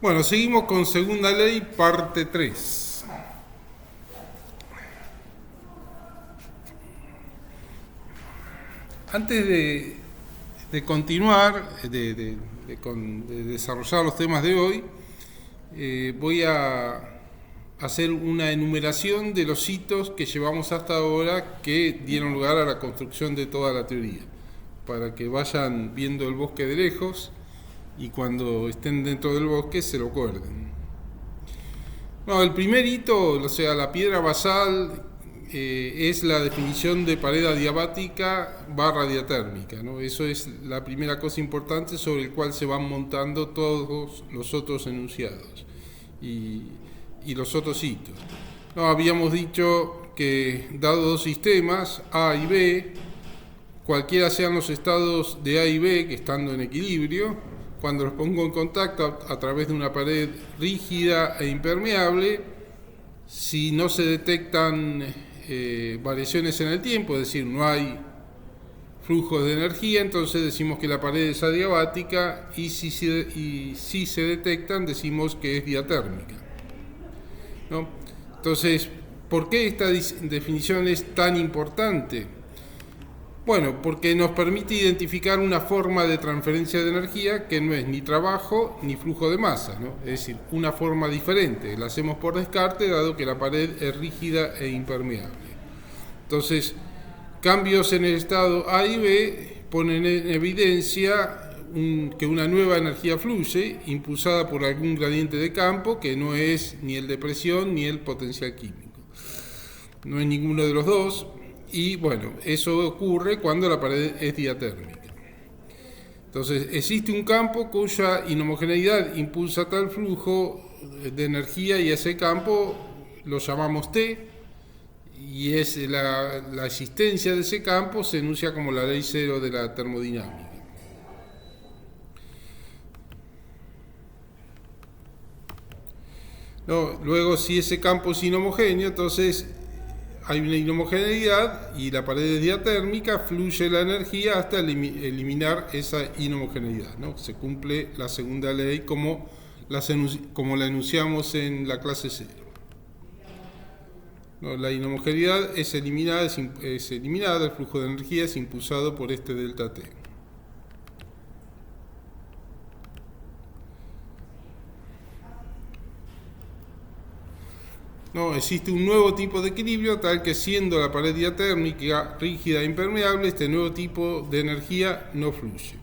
Bueno, seguimos con segunda ley, parte 3. Antes de continuar, de desarrollar los temas de hoy, voy a hacer una enumeración de los hitos que llevamos hasta ahora que dieron lugar a la construcción de toda la teoría, para que vayan viendo el bosque de lejos y cuando estén dentro del bosque se lo acuerden. No, el primer hito, o sea, la piedra basal, es la definición de pared adiabática barra diatérmica, ¿no? Eso es la primera cosa importante sobre el cual se van montando todos los otros enunciados y los otros hitos. No, habíamos dicho que dado dos sistemas, A y B, cualquiera sean los estados de A y B que estando en equilibrio, cuando los pongo en contacto a través de una pared rígida e impermeable, si no se detectan variaciones en el tiempo, es decir, no hay flujos de energía, entonces decimos que la pared es adiabática y si se detectan decimos que es diatérmica, ¿no? Entonces, ¿por qué esta definición es tan importante? Bueno, porque nos permite identificar una forma de transferencia de energía que no es ni trabajo ni flujo de masa, ¿no? Es decir, una forma diferente. La hacemos por descarte, dado que la pared es rígida e impermeable. Entonces, cambios en el estado A y B ponen en evidencia que una nueva energía fluye, impulsada por algún gradiente de campo, que no es ni el de presión ni el potencial químico. No es ninguno de los dos. Y bueno, eso ocurre cuando la pared es diatérmica. Entonces, existe un campo cuya inhomogeneidad impulsa tal flujo de energía y ese campo lo llamamos T, y es la existencia de ese campo se enuncia como la ley cero de la termodinámica. No, luego, si ese campo es inhomogéneo, entonces hay una inhomogeneidad y la pared es diatérmica, fluye la energía hasta eliminar esa inhomogeneidad, ¿no? Se cumple la segunda ley como la enunciamos en la clase 0. ¿No? La inhomogeneidad es eliminada, el flujo de energía es impulsado por este delta T. No, existe un nuevo tipo de equilibrio tal que siendo la pared diatérmica rígida e impermeable, este nuevo tipo de energía no fluye.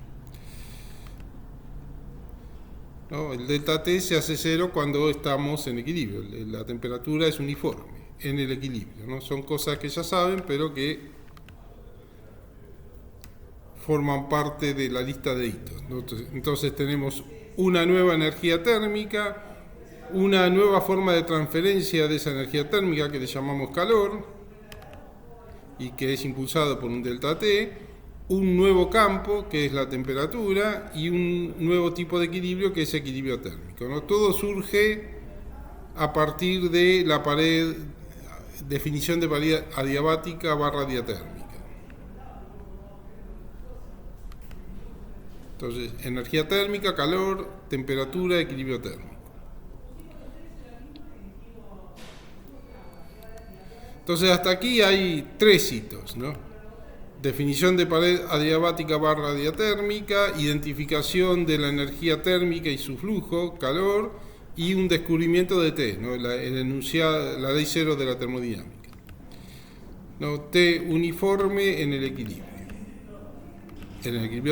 ¿No? El delta T se hace cero cuando estamos en equilibrio, la temperatura es uniforme en el equilibrio, ¿no? Son cosas que ya saben, pero que forman parte de la lista de hitos, ¿no? Entonces tenemos una nueva energía térmica, una nueva forma de transferencia de esa energía térmica que le llamamos calor y que es impulsado por un delta T, un nuevo campo que es la temperatura y un nuevo tipo de equilibrio que es equilibrio térmico, ¿no? Todo surge a partir de la definición de pared adiabática barra diatérmica. Entonces, energía térmica, calor, temperatura, equilibrio térmico. Entonces, hasta aquí hay tres hitos, ¿no? Definición de pared adiabática barra diatérmica, identificación de la energía térmica y su flujo, calor, y un descubrimiento de T, ¿no? La ley cero de la termodinámica, ¿no? T uniforme en el equilibrio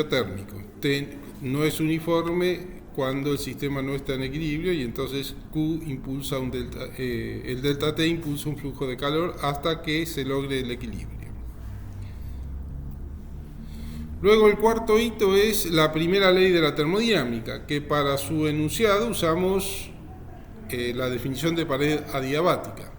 térmico. T no es uniforme cuando el sistema no está en equilibrio y entonces Q impulsa el delta T impulsa un flujo de calor hasta que se logre el equilibrio. Luego el cuarto hito es la primera ley de la termodinámica, que para su enunciado usamos la definición de pared adiabática,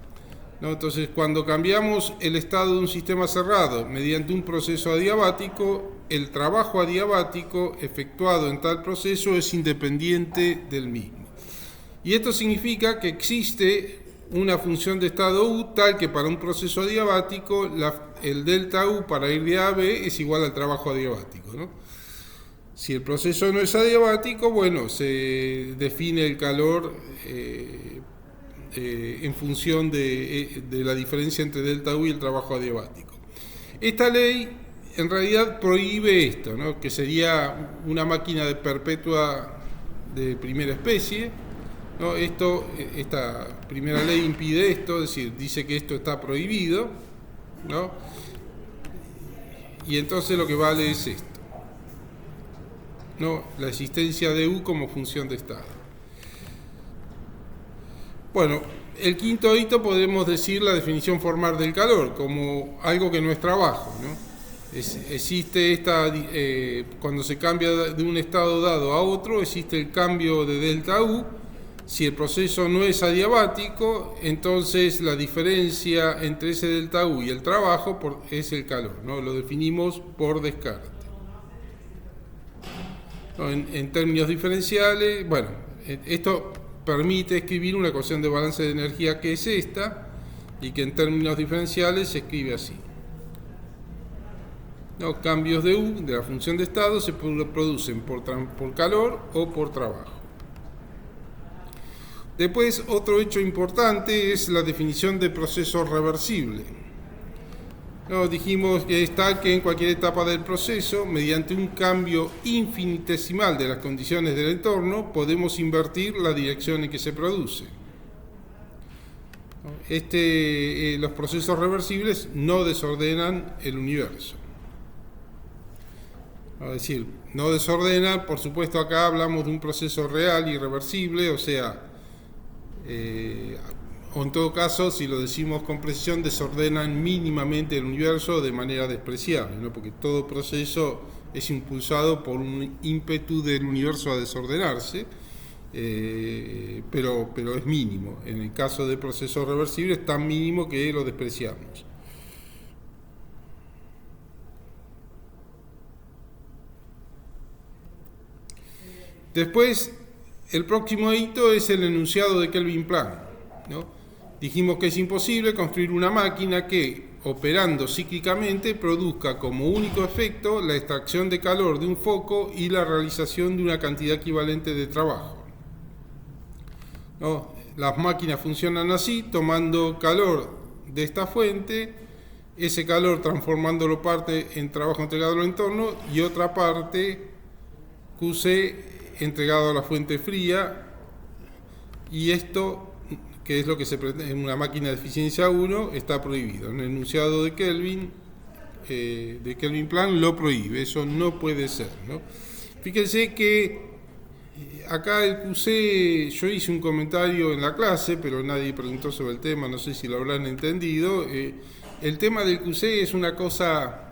¿no? Entonces, cuando cambiamos el estado de un sistema cerrado mediante un proceso adiabático, el trabajo adiabático efectuado en tal proceso es independiente del mismo. Y esto significa que existe una función de estado U tal que para un proceso adiabático el delta U para ir de A a B es igual al trabajo adiabático, ¿no? Si el proceso no es adiabático, bueno, se define el calor en función de la diferencia entre delta U y el trabajo adiabático. Esta ley en realidad prohíbe esto, ¿no? Que sería una máquina de perpetua de primera especie, ¿no? Esta primera ley impide esto, es decir, dice que esto está prohibido, ¿no? Y entonces lo que vale es esto, ¿no? La existencia de U como función de estado. Bueno, el quinto hito podemos decir la definición formal del calor como algo que no es trabajo, ¿no? Existe cuando se cambia de un estado dado a otro, existe el cambio de delta U. Si el proceso no es adiabático, entonces la diferencia entre ese delta U y el trabajo es el calor, ¿no? Lo definimos por descarte. En términos diferenciales, bueno, esto permite escribir una ecuación de balance de energía que es esta, y que en términos diferenciales se escribe así. ¿No? Cambios de U, de la función de estado, se producen por calor o por trabajo. Después, otro hecho importante es la definición de proceso reversible. No, dijimos que en cualquier etapa del proceso, mediante un cambio infinitesimal de las condiciones del entorno, podemos invertir la dirección en que se produce. Los procesos reversibles no desordenan el universo. Es decir, no desordenan, por supuesto acá hablamos de un proceso real y irreversible, o sea, o en todo caso, si lo decimos con precisión, desordenan mínimamente el universo de manera despreciable, ¿no? Porque todo proceso es impulsado por un ímpetu del universo a desordenarse, pero es mínimo. En el caso de procesos reversibles es tan mínimo que lo despreciamos. Después, el próximo hito es el enunciado de Kelvin-Planck, ¿no? Dijimos que es imposible construir una máquina que, operando cíclicamente, produzca como único efecto la extracción de calor de un foco y la realización de una cantidad equivalente de trabajo, ¿no? Las máquinas funcionan así, tomando calor de esta fuente, ese calor transformándolo parte en trabajo entregado al entorno y otra parte, QC, entregado a la fuente fría, y esto, que es lo que se pretende en una máquina de eficiencia 1, está prohibido. En el enunciado de Kelvin-Planck lo prohíbe, eso no puede ser, ¿no? Fíjense que acá el QC, yo hice un comentario en la clase, pero nadie preguntó sobre el tema, no sé si lo habrán entendido. El tema del QC es una cosa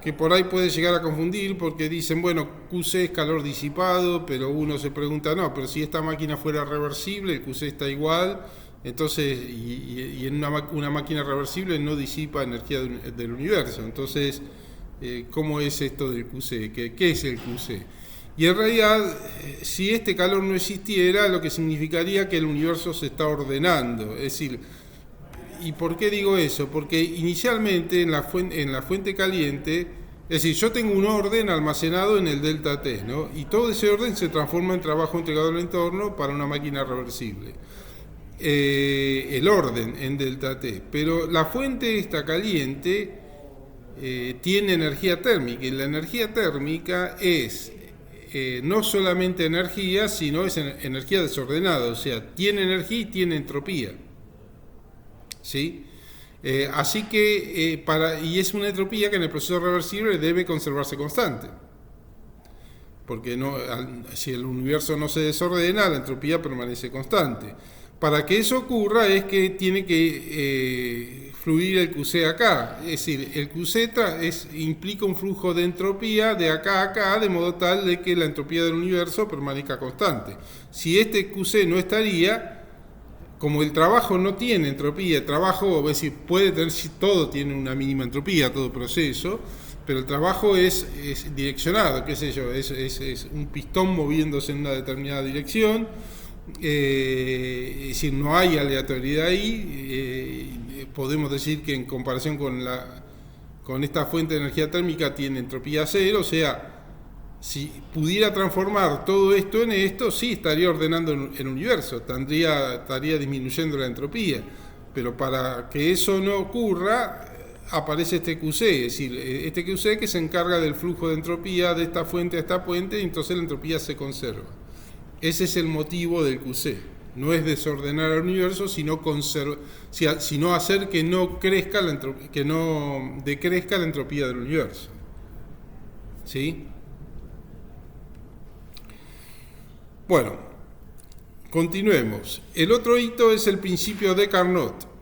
que por ahí puede llegar a confundir, porque dicen, bueno, QC es calor disipado, pero uno se pregunta, no, pero si esta máquina fuera reversible, el QC está igual, entonces, y en una máquina reversible no disipa energía del universo, entonces, ¿cómo es esto del QC? ¿Qué es el QC? Y en realidad, si este calor no existiera, lo que significaría que el universo se está ordenando, es decir, ¿y por qué digo eso? Porque inicialmente en la fuente caliente, es decir, yo tengo un orden almacenado en el delta T, ¿no? Y todo ese orden se transforma en trabajo entregado al entorno para una máquina reversible. El orden en delta T. Pero la fuente esta caliente tiene energía térmica, y la energía térmica es no solamente energía, sino es energía desordenada, o sea, tiene energía y tiene entropía. ¿Sí? Así que, y es una entropía que en el proceso reversible debe conservarse constante. Porque si el universo no se desordena, la entropía permanece constante. Para que eso ocurra es que tiene que fluir el QC acá. Es decir, el QC implica un flujo de entropía de acá a acá, de modo tal de que la entropía del universo permanezca constante. Si este QC no estaría, como el trabajo no tiene entropía, el trabajo, es decir, puede tener, si todo tiene una mínima entropía, todo proceso, pero el trabajo es direccionado, qué sé yo, es un pistón moviéndose en una determinada dirección, es decir, no hay aleatoriedad ahí, podemos decir que en comparación con esta fuente de energía térmica tiene entropía cero, o sea, si pudiera transformar todo esto en esto, sí estaría ordenando el universo, estaría disminuyendo la entropía. Pero para que eso no ocurra, aparece este QC, es decir, este QC que se encarga del flujo de entropía de esta fuente a esta fuente, y entonces la entropía se conserva. Ese es el motivo del QC. No es desordenar el universo, sino hacer que no crezca que no decrezca la entropía del universo. ¿Sí? Bueno, continuemos. El otro hito es el principio de Carnot.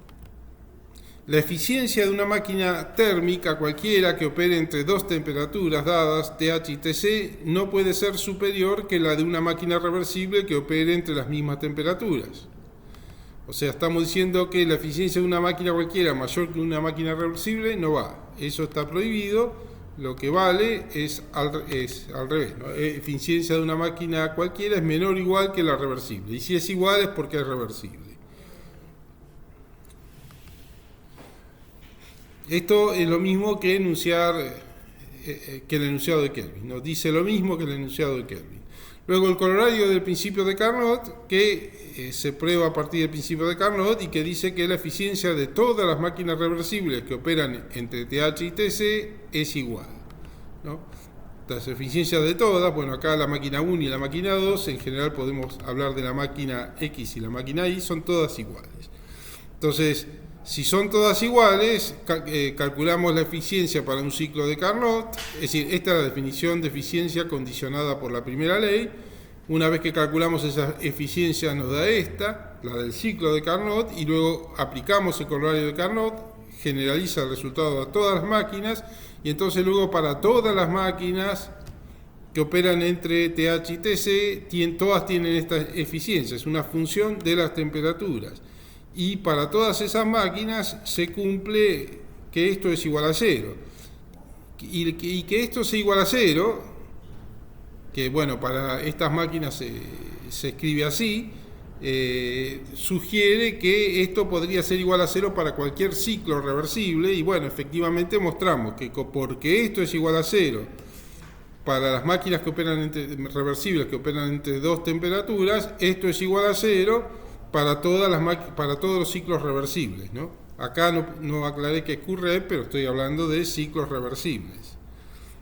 La eficiencia de una máquina térmica cualquiera que opere entre dos temperaturas dadas, TH y TC, no puede ser superior que la de una máquina reversible que opere entre las mismas temperaturas. O sea, estamos diciendo que la eficiencia de una máquina cualquiera mayor que una máquina reversible no va. Eso está prohibido. Lo que vale es al revés, ¿no? Eficiencia de una máquina cualquiera es menor o igual que la reversible. Y si es igual es porque es reversible. Esto es lo mismo que enunciar que el enunciado de Kelvin, ¿no? Dice lo mismo que el enunciado de Kelvin. Luego el corolario del principio de Carnot, que se prueba a partir del principio de Carnot y que dice que la eficiencia de todas las máquinas reversibles que operan entre TH y TC es igual, ¿no? Las eficiencias de todas, bueno, acá la máquina 1 y la máquina 2, en general podemos hablar de la máquina X y la máquina Y, son todas iguales. Entonces, si son todas iguales, calculamos la eficiencia para un ciclo de Carnot, es decir, esta es la definición de eficiencia condicionada por la primera ley. Una vez que calculamos esa eficiencia nos da esta, la del ciclo de Carnot, y luego aplicamos el corolario de Carnot, generaliza el resultado a todas las máquinas, y entonces luego para todas las máquinas que operan entre TH y TC, todas tienen esta eficiencia, es una función de las temperaturas. Y para todas esas máquinas se cumple que esto es igual a 0. Y que esto sea igual a 0, que bueno, para estas máquinas se escribe así, sugiere que esto podría ser igual a 0 para cualquier ciclo reversible. Y bueno, efectivamente mostramos que porque esto es igual a 0 para las máquinas que operan reversibles que operan entre dos temperaturas, esto es igual a 0 para todos los ciclos reversibles, ¿no? Acá no aclaré que ocurre, pero estoy hablando de ciclos reversibles.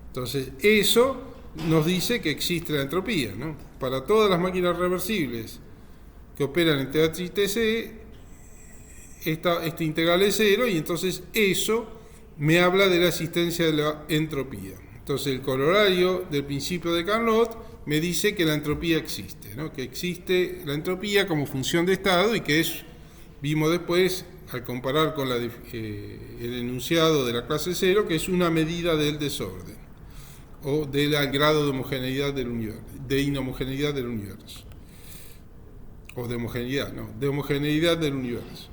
Entonces, eso nos dice que existe la entropía, ¿no? Para todas las máquinas reversibles que operan en TH y TC, esta integral es 0, y entonces eso me habla de la existencia de la entropía. Entonces, el corolario del principio de Carnot me dice que la entropía existe, ¿no? Que existe la entropía como función de estado, y que vimos después, al comparar con el enunciado de la clase 0, que es una medida del desorden, o del grado de homogeneidad del universo, de inhomogeneidad del universo, o de homogeneidad, no, de homogeneidad del universo.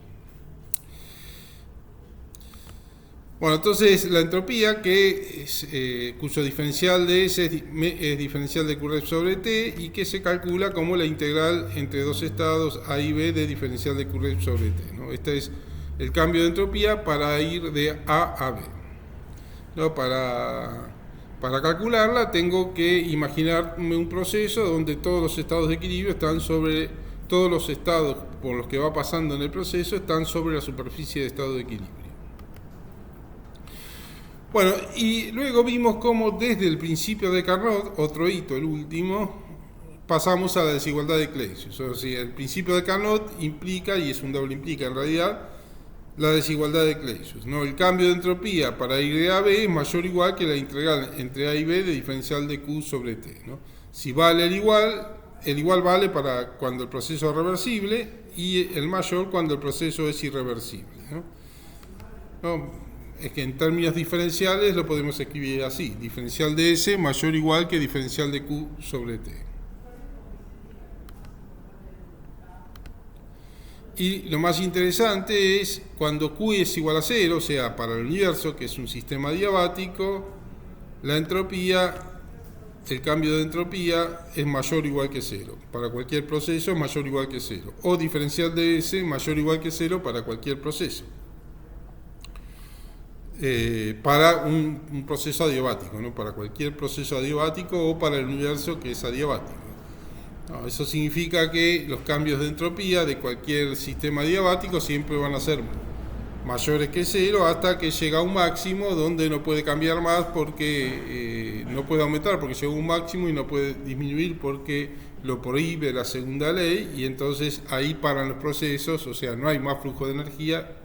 Bueno, entonces la entropía, cuyo diferencial de S es diferencial de Q rep sobre T, y que se calcula como la integral entre dos estados A y B de diferencial de Q rep sobre T, ¿no? Este es el cambio de entropía para ir de A a B, ¿no? Para calcularla tengo que imaginarme un proceso donde todos los estados de equilibrio todos los estados por los que va pasando en el proceso están sobre la superficie de estado de equilibrio. Bueno, y luego vimos cómo desde el principio de Carnot, otro hito, el último, pasamos a la desigualdad de Clausius. O sea, el principio de Carnot implica, y es un doble implica en realidad, la desigualdad de Clausius, ¿no? El cambio de entropía para ir de A a B es mayor o igual que la integral entre A y B de diferencial de Q sobre T, ¿no? Si vale el igual vale para cuando el proceso es reversible, y el mayor cuando el proceso es irreversible, ¿no? Es que en términos diferenciales lo podemos escribir así: diferencial de S mayor o igual que diferencial de Q sobre T. Y lo más interesante es cuando Q es igual a 0, o sea, para el universo, que es un sistema diabático, la entropía, el cambio de entropía es mayor o igual que 0. Para cualquier proceso es mayor o igual que 0. O diferencial de S mayor o igual que 0 para cualquier proceso. para un proceso adiabático, ¿no? Para cualquier proceso adiabático o para el universo que es adiabático. No, eso significa que los cambios de entropía de cualquier sistema adiabático siempre van a ser mayores que cero hasta que llega a un máximo donde no puede cambiar más porque no puede aumentar porque llega a un máximo y no puede disminuir porque lo prohíbe la segunda ley, y entonces ahí paran los procesos, o sea, no hay más flujo de energía,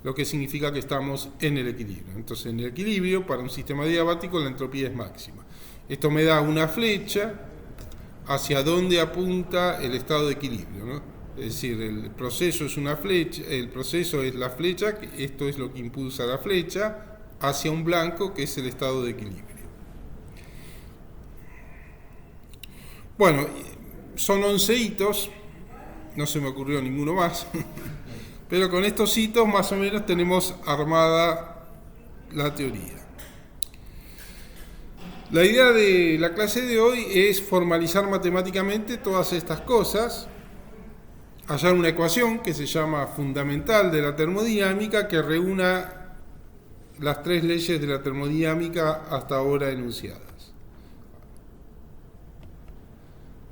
lo que significa que estamos en el equilibrio. Entonces, en el equilibrio, para un sistema adiabático, la entropía es máxima. Esto me da una flecha hacia donde apunta el estado de equilibrio, ¿no? Es decir, el proceso es una flecha, el proceso es la flecha, esto es lo que impulsa la flecha hacia un blanco que es el estado de equilibrio. Bueno, son 11 hitos, no se me ocurrió ninguno más, pero con estos hitos más o menos tenemos armada la teoría. La idea de la clase de hoy es formalizar matemáticamente todas estas cosas, hallar una ecuación que se llama fundamental de la termodinámica que reúna las tres leyes de la termodinámica hasta ahora enunciadas.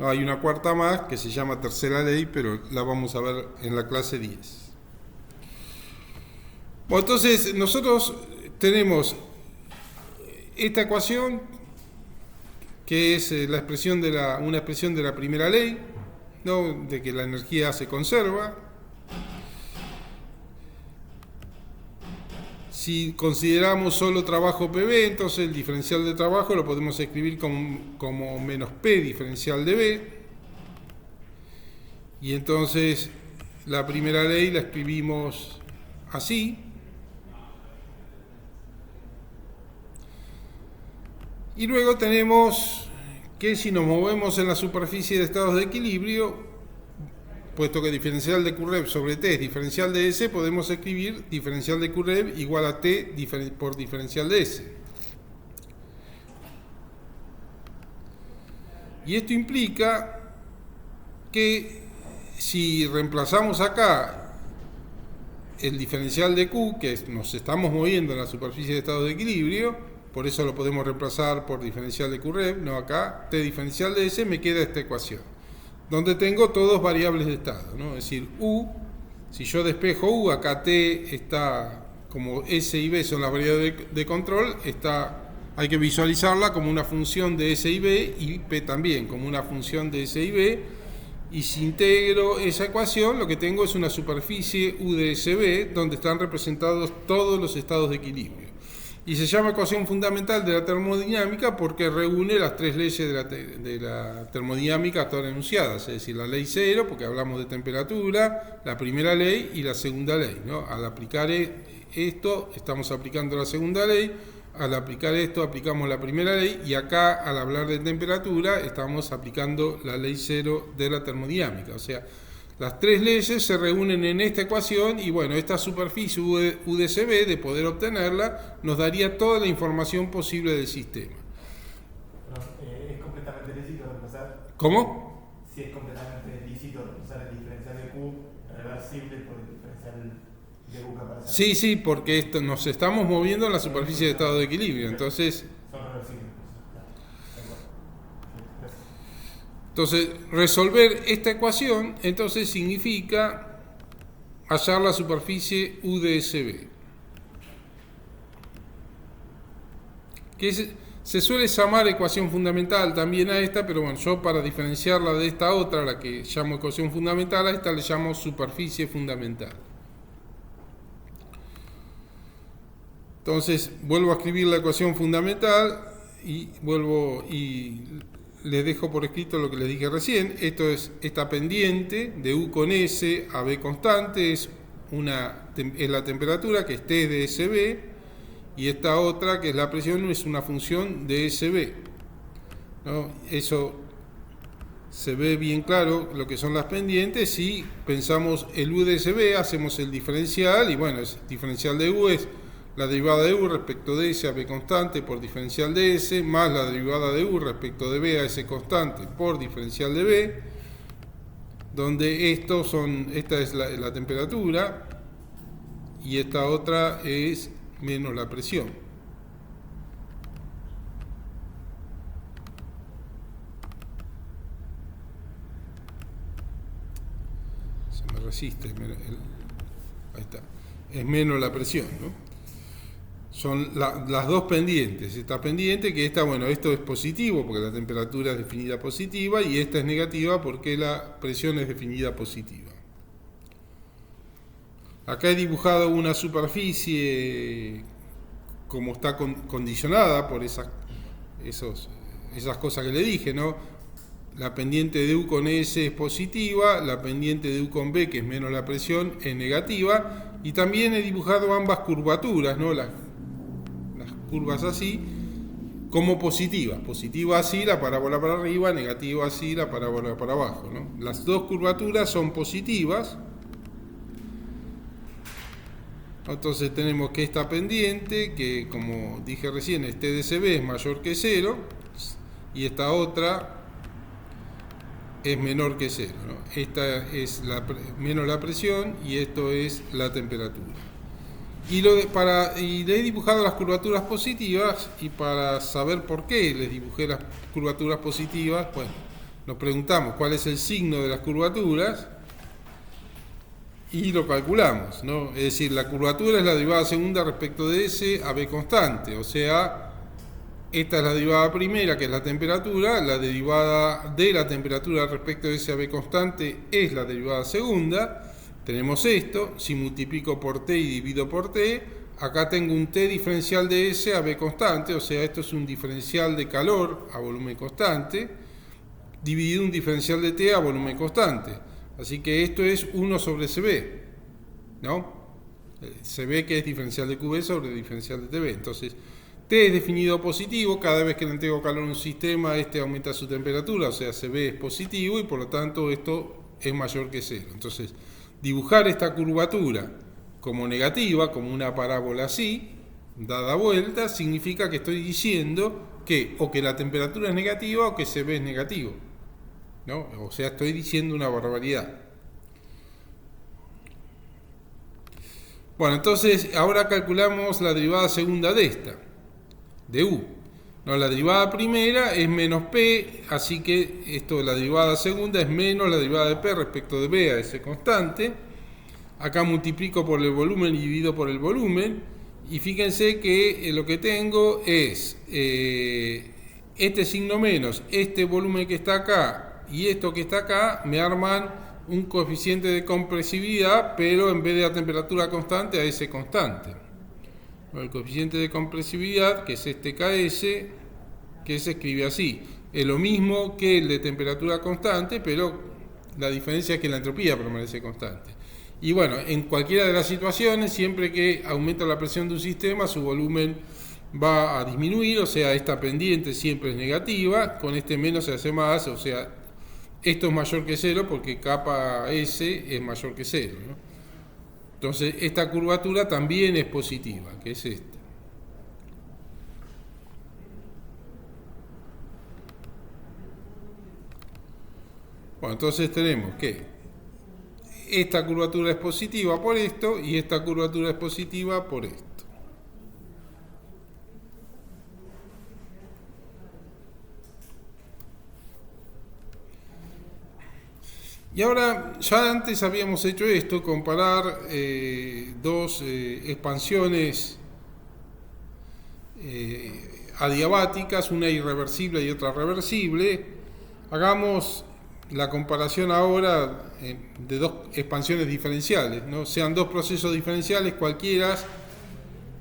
Hay una cuarta más que se llama tercera ley, pero la vamos a ver en la clase 10. Bueno, entonces nosotros tenemos esta ecuación que es una expresión de la primera ley, ¿no? De que la energía se conserva. Si consideramos solo trabajo PV, entonces el diferencial de trabajo lo podemos escribir como menos P diferencial de B. Y entonces la primera ley la escribimos así. Y luego tenemos que si nos movemos en la superficie de estados de equilibrio, puesto que diferencial de Curreb sobre T es diferencial de S, podemos escribir diferencial de Curreb igual a T por diferencial de S. Y esto implica que si reemplazamos acá el diferencial de Q, que nos estamos moviendo en la superficie de estados de equilibrio, por eso lo podemos reemplazar por diferencial de Curreb, no acá, T diferencial de S, me queda esta ecuación, donde tengo todos variables de estado, ¿no? Es decir, U, si yo despejo U, acá T está, como S y B son las variables de control, hay que visualizarla como una función de S y B, y P también como una función de S y B, y si integro esa ecuación, lo que tengo es una superficie U de SB, donde están representados todos los estados de equilibrio. Y se llama ecuación fundamental de la termodinámica porque reúne las tres leyes de la termodinámica hasta ahora enunciadas, es decir, la ley cero, porque hablamos de temperatura, la primera ley y la segunda ley, ¿no? Al aplicar esto, estamos aplicando la segunda ley, al aplicar esto, aplicamos la primera ley, y acá, al hablar de temperatura, estamos aplicando la ley cero de la termodinámica, o sea, las tres leyes se reúnen en esta ecuación y bueno, esta superficie U de CB, de poder obtenerla, nos daría toda la información posible del sistema. ¿Es completamente lícito reemplazar? ¿Cómo? Si es completamente lícito reemplazar el diferencial de Q reversible por el diferencial de U que aparece. Sí, porque nos estamos moviendo en la superficie de estado de equilibrio, entonces... Son reversibles. Entonces, resolver esta ecuación, entonces significa hallar la superficie U de SB. Que se suele llamar ecuación fundamental también a esta, pero bueno, yo para diferenciarla de esta otra, la que llamo ecuación fundamental, a esta le llamo superficie fundamental. Entonces, vuelvo a escribir la ecuación fundamental y les dejo por escrito lo que les dije recién. Esto es esta pendiente de U con S a B constante, es la temperatura, que es T de SB, y esta otra, que es la presión, es una función de SB, ¿no? Eso se ve bien claro lo que son las pendientes. Si pensamos el U de SB, hacemos el diferencial, y bueno, el diferencial de U es la derivada de U respecto de S a B constante por diferencial de S, más la derivada de U respecto de B a S constante por diferencial de B, donde esta es la temperatura, y esta otra es menos la presión. Se me resiste, ahí está. Es menos la presión, ¿no? Son las dos pendientes. Esta pendiente que bueno, esto es positivo porque la temperatura es definida positiva, y esta es negativa porque la presión es definida positiva. Acá he dibujado una superficie como está condicionada por esas cosas que le dije, ¿no? La pendiente de U con S es positiva, la pendiente de U con B, que es menos la presión, es negativa, y también he dibujado ambas curvaturas, ¿no? Las curvas así, como positivas. Positiva así, la parábola para arriba; negativa así, la parábola para abajo, ¿no? Las dos curvaturas son positivas. Entonces tenemos que esta pendiente, que como dije recién, es T de CB, es mayor que 0, y esta otra es menor que 0, ¿no? Esta es menos la presión y esto es la temperatura. Y le he dibujado las curvaturas positivas, y para saber por qué les dibujé las curvaturas positivas, bueno, nos preguntamos cuál es el signo de las curvaturas y lo calculamos, ¿no? Es decir, la curvatura es la derivada segunda respecto de S a B constante, o sea, esta es la derivada primera, que es la temperatura; la derivada de la temperatura respecto de S a B constante es la derivada segunda. Tenemos esto, si multiplico por T y divido por T, acá tengo un T diferencial de S a B constante, o sea, esto es un diferencial de calor a volumen constante, dividido un diferencial de T a volumen constante. Así que esto es 1 sobre CB, ¿no? CB, que es diferencial de QB sobre diferencial de TB. Entonces, T es definido positivo; cada vez que le entrego calor a un sistema, este aumenta su temperatura, o sea, CB es positivo, y por lo tanto esto es mayor que 0. Entonces, dibujar esta curvatura como negativa, como una parábola así, dada vuelta, significa que estoy diciendo que o que la temperatura es negativa o que CB es negativo, ¿no? O sea, estoy diciendo una barbaridad. Bueno, entonces ahora calculamos la derivada segunda de esta, de U. No, la derivada primera es menos P, así que la derivada segunda es menos la derivada de P respecto de B a ese constante. Acá multiplico por el volumen y divido por el volumen, y fíjense que lo que tengo es este signo menos este volumen que está acá y esto que está acá, me arman un coeficiente de compresividad, pero en vez de la temperatura constante, a ese constante. El coeficiente de compresividad, que es este KS, que se escribe así, es lo mismo que el de temperatura constante, pero la diferencia es que la entropía permanece constante. Y bueno, en cualquiera de las situaciones, siempre que aumenta la presión de un sistema, su volumen va a disminuir, o sea, esta pendiente siempre es negativa, con este menos se hace más, o sea, esto es mayor que 0 porque capa S es mayor que 0, ¿no? Entonces, esta curvatura también es positiva, que es esta. Bueno, entonces tenemos que esta curvatura es positiva por esto y esta curvatura es positiva por esto. Y ahora, ya antes habíamos hecho esto, comparar dos expansiones adiabáticas, una irreversible y otra reversible. Hagamos la comparación ahora de dos expansiones diferenciales, ¿no? Sean dos procesos diferenciales cualquiera,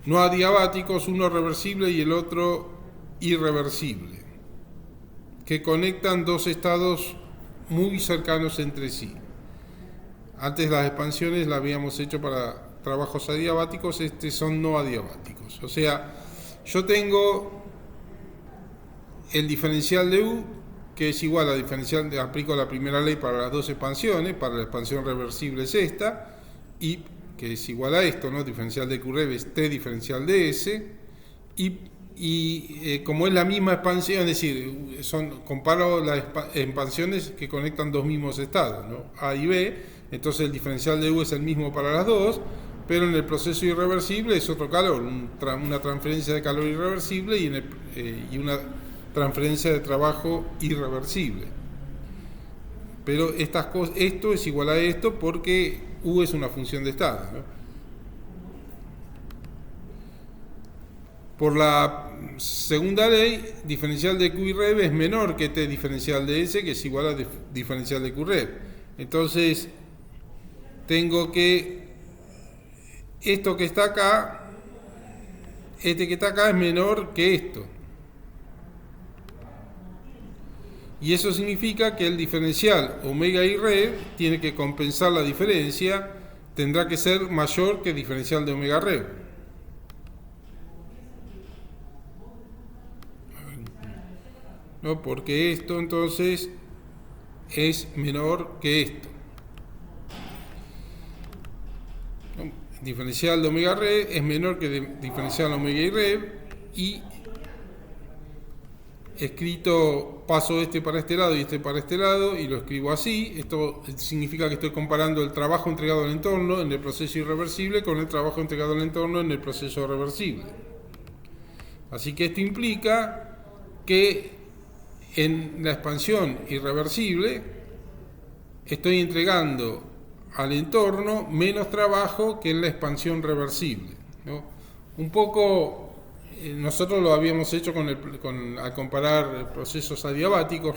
no adiabáticos, uno reversible y el otro irreversible, que conectan dos estados muy cercanos entre sí. Antes las expansiones las habíamos hecho para trabajos adiabáticos, son no adiabáticos. O sea, yo tengo el diferencial de U, que es igual al diferencial, aplico la primera ley para las dos expansiones, para la expansión reversible es esta, y que es igual a esto, ¿no? Diferencial de QREV es T diferencial de S, y como es la misma expansión, es decir, comparo las expansiones que conectan dos mismos estados, ¿no? A y B, entonces el diferencial de U es el mismo para las dos, pero en el proceso irreversible es otro calor, una transferencia de calor irreversible y una transferencia de trabajo irreversible. Pero esto es igual a esto porque U es una función de estado, ¿no? Por la segunda ley, diferencial de Q y rev es menor que T diferencial de S, que es igual a diferencial de Q rev. Entonces, tengo que esto que está acá, este que está acá es menor que esto. Y eso significa que el diferencial omega y rev tiene que compensar la diferencia, tendrá que ser mayor que el diferencial de omega rev. ¿No? Porque esto entonces es menor que esto. ¿No? Diferencial de omega rev es menor que el diferencial omega y rev, y escrito paso este para este lado y este para este lado y lo escribo así. Esto significa que estoy comparando el trabajo entregado al entorno en el proceso irreversible con el trabajo entregado al entorno en el proceso reversible. Así que esto implica que en la expansión irreversible estoy entregando al entorno menos trabajo que en la expansión reversible, ¿no? Un poco nosotros lo habíamos hecho al comparar procesos adiabáticos,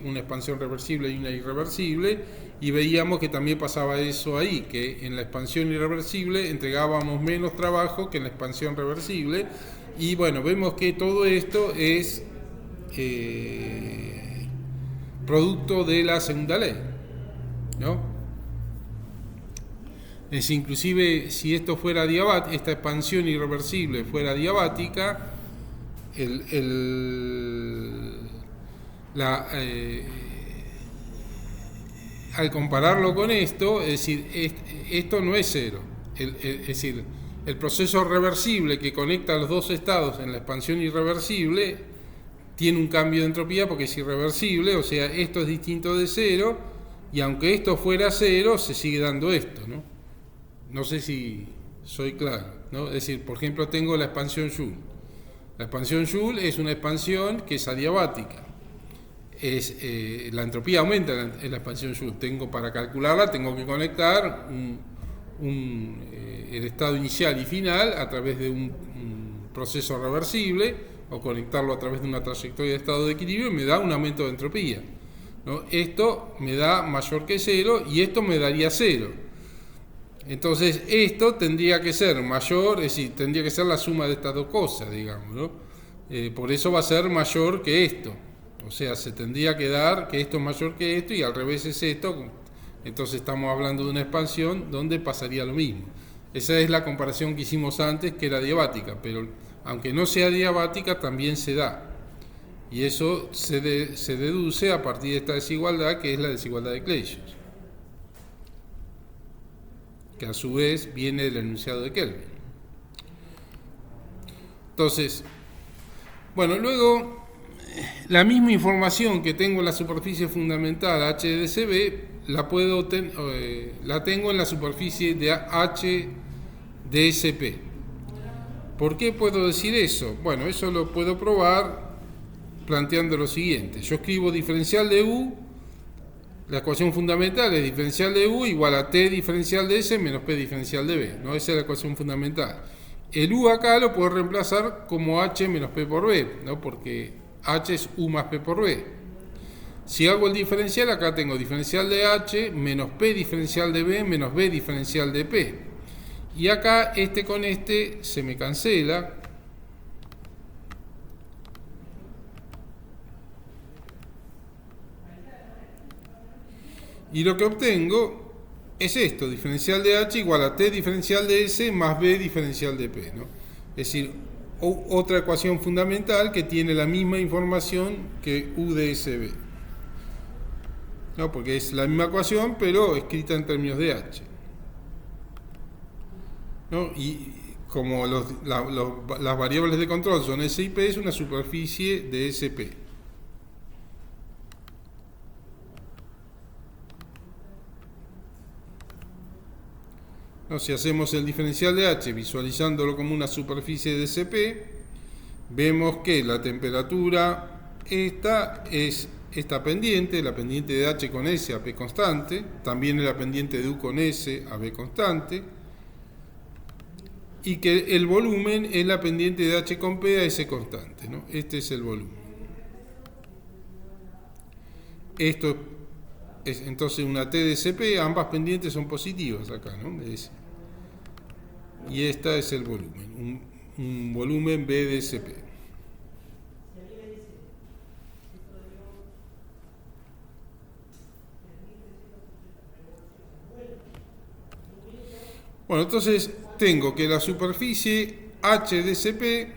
una expansión reversible y una irreversible, y veíamos que también pasaba eso ahí, que en la expansión irreversible entregábamos menos trabajo que en la expansión reversible, y bueno, vemos que todo esto es producto de la segunda ley, ¿no? Es inclusive si esto fuera esta expansión irreversible fuera adiabática, al compararlo con esto, es decir, esto no es cero, es decir, el proceso reversible que conecta los dos estados en la expansión irreversible tiene un cambio de entropía porque es irreversible, o sea, esto es distinto de cero, y aunque esto fuera cero, se sigue dando esto, ¿no? No sé si soy claro, ¿no? Es decir, por ejemplo, tengo la expansión Joule. La expansión Joule es una expansión que es adiabática. La entropía aumenta en la expansión Joule. Para calcularla tengo que conectar el estado inicial y final a través de un proceso reversible, o conectarlo a través de una trayectoria de estado de equilibrio, y me da un aumento de entropía, ¿no? Esto me da mayor que cero y esto me daría cero. Entonces esto tendría que ser mayor, es decir, tendría que ser la suma de estas dos cosas, digamos, ¿no? Por eso va a ser mayor que esto. O sea, se tendría que dar que esto es mayor que esto y al revés es esto. Entonces estamos hablando de una expansión donde pasaría lo mismo. Esa es la comparación que hicimos antes, que era adiabática, pero aunque no sea adiabática también se da. Y eso se deduce a partir de esta desigualdad, que es la desigualdad de Clausius, que a su vez viene del enunciado de Kelvin. Entonces, bueno, luego la misma información que tengo en la superficie fundamental HDSB la tengo en la superficie de HDSP. ¿Por qué puedo decir eso? Bueno, eso lo puedo probar planteando lo siguiente. Yo escribo diferencial de U, la ecuación fundamental es diferencial de U igual a T diferencial de S menos P diferencial de B, ¿no? Esa es la ecuación fundamental. El U acá lo puedo reemplazar como H menos P por B, ¿no? Porque H es U más P por B. Si hago el diferencial, acá tengo diferencial de H menos P diferencial de B menos B diferencial de P. Y acá este con este se me cancela. Y lo que obtengo es esto, diferencial de H igual a T diferencial de S más B diferencial de P, ¿no? Es decir, otra ecuación fundamental que tiene la misma información que U de SB, ¿no? Porque es la misma ecuación, pero escrita en términos de H, ¿no? Y como las variables de control son S y P, es una superficie de SP. ¿no? Si hacemos el diferencial de H visualizándolo como una superficie de CP, vemos que la temperatura esta es esta pendiente, la pendiente de H con S a P constante, también es la pendiente de U con S a B constante, y que el volumen es la pendiente de H con P a S constante, ¿no? Este es el volumen. Esto es entonces una T de CP, ambas pendientes son positivas acá, ¿no? Y esta es el volumen, un volumen B de CP. Bueno, entonces tengo que la superficie H de CP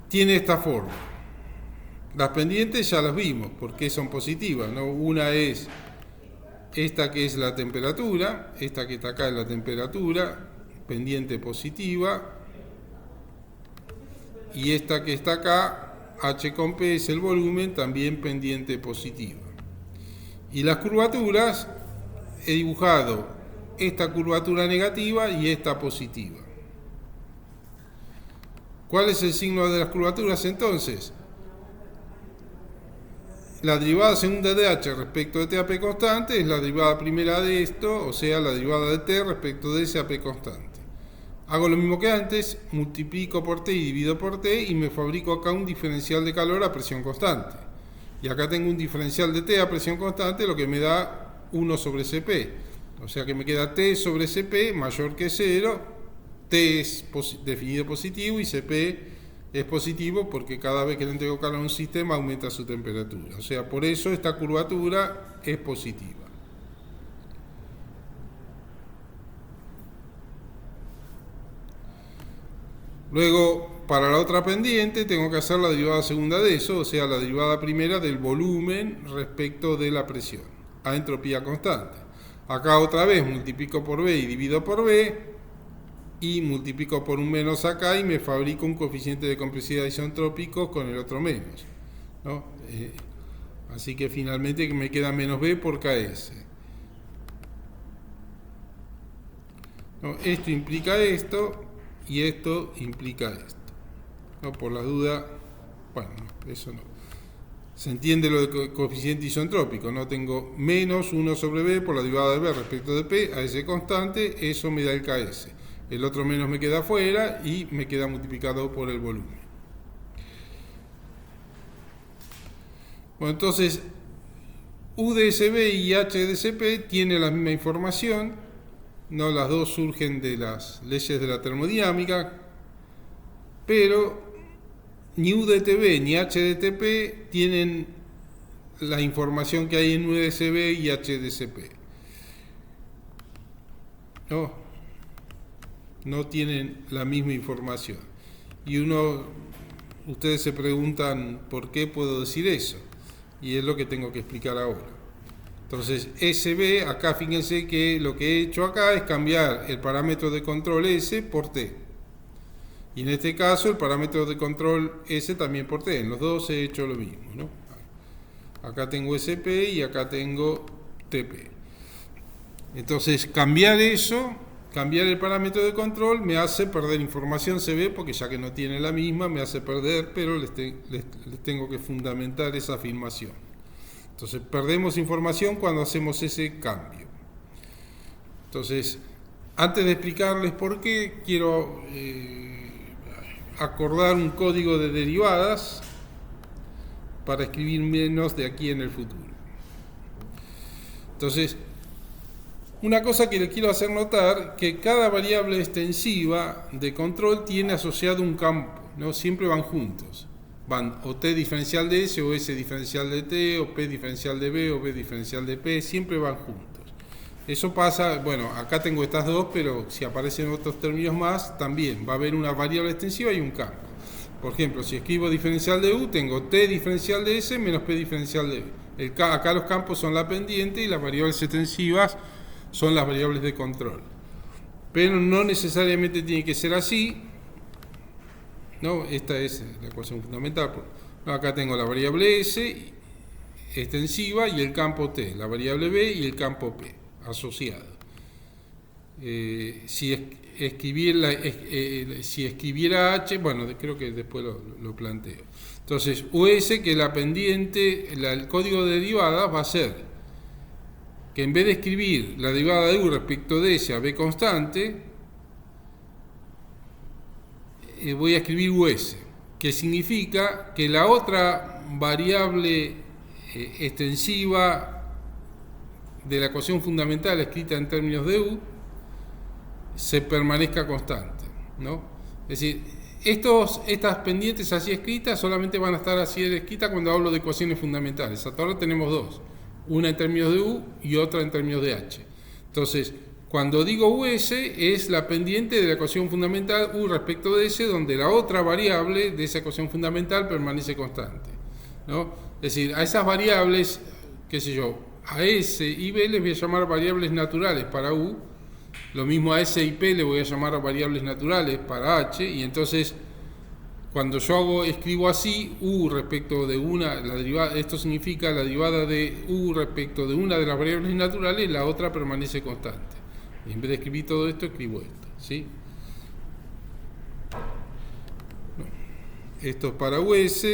tiene esta forma. Las pendientes ya las vimos, porque son positivas, ¿no? Una es esta que es la temperatura, esta que está acá es la temperatura, pendiente positiva, y esta que está acá, H con P, es el volumen, también pendiente positiva. Y las curvaturas, he dibujado esta curvatura negativa y esta positiva. ¿Cuál es el signo de las curvaturas entonces? La derivada segunda de H respecto de T a P constante es la derivada primera de esto, o sea, la derivada de T respecto de S a P constante. Hago lo mismo que antes, multiplico por T y divido por T y me fabrico acá un diferencial de calor a presión constante. Y acá tengo un diferencial de T a presión constante, lo que me da 1 sobre Cp, o sea que me queda T sobre Cp mayor que 0, T es definido positivo y Cp es positivo porque cada vez que le entrego calor a un sistema aumenta su temperatura, o sea, por eso esta curvatura es positiva. Luego, para la otra pendiente tengo que hacer la derivada segunda de eso, o sea, la derivada primera del volumen respecto de la presión a entropía constante. Acá otra vez multiplico por B y divido por B y multiplico por un menos acá y me fabrico un coeficiente de compresividad isentrópico con el otro menos, ¿no? Así que finalmente me queda menos B por KS. ¿No? Esto implica esto y esto implica esto, ¿no? Por la duda, bueno, no, eso no. Se entiende lo de coeficiente isentrópico, ¿no? Tengo menos 1 sobre B por la derivada de B respecto de P a ese constante, eso me da el KS. El otro menos me queda afuera y me queda multiplicado por el volumen. Bueno, entonces, U de SB y H de CP tienen la misma información, ¿no? Las dos surgen de las leyes de la termodinámica, pero ni U de TB ni H de TP tienen la información que hay en U de SB y H de CP. No tienen la misma información. Y ustedes se preguntan por qué puedo decir eso. Y es lo que tengo que explicar ahora. Entonces, SB, acá fíjense que lo que he hecho acá es cambiar el parámetro de control S por T. Y en este caso el parámetro de control S también por T. En los dos he hecho lo mismo, ¿no? Acá tengo SP y acá tengo TP. Entonces cambiar eso, cambiar el parámetro de control me hace perder información CB porque ya que no tiene la misma me hace perder, pero les tengo que fundamentar esa afirmación. Entonces perdemos información cuando hacemos ese cambio. Entonces, antes de explicarles por qué, quiero acordar un código de derivadas para escribir menos de aquí en el futuro. Entonces, una cosa que les quiero hacer notar, que cada variable extensiva de control tiene asociado un campo, ¿no? Siempre van juntos. Van o T diferencial de S o S diferencial de T o P diferencial de B o B diferencial de P, siempre van juntos. Eso pasa, bueno, acá tengo estas dos, pero si aparecen otros términos más, también va a haber una variable extensiva y un campo. Por ejemplo, si escribo diferencial de U, tengo T diferencial de S menos P diferencial de B. Acá los campos son la pendiente y las variables extensivas son las variables de control. Pero no necesariamente tiene que ser así, ¿no? Esta es la ecuación fundamental. No, acá tengo la variable S extensiva y el campo T, la variable B y el campo P. asociado. Si escribiera H, bueno, creo que después lo planteo. Entonces, US, que la pendiente, el código de derivadas va a ser que en vez de escribir la derivada de U respecto de S a B constante, voy a escribir US, que significa que la otra variable extensiva de la ecuación fundamental escrita en términos de U se permanezca constante, ¿no? Es decir, estas pendientes así escritas solamente van a estar así escritas cuando hablo de ecuaciones fundamentales. Hasta ahora tenemos dos, una en términos de U y otra en términos de H. Entonces, cuando digo US es la pendiente de la ecuación fundamental U respecto de S, donde la otra variable de esa ecuación fundamental permanece constante, ¿no? Es decir, a esas variables, qué sé yo, a S y B les voy a llamar variables naturales para U, lo mismo a S y P le voy a llamar variables naturales para H, y entonces cuando yo escribo así, U respecto de una, la derivada, esto significa la derivada de U respecto de una de las variables naturales, la otra permanece constante. Y en vez de escribir todo esto, escribo esto, ¿sí? Esto es para US,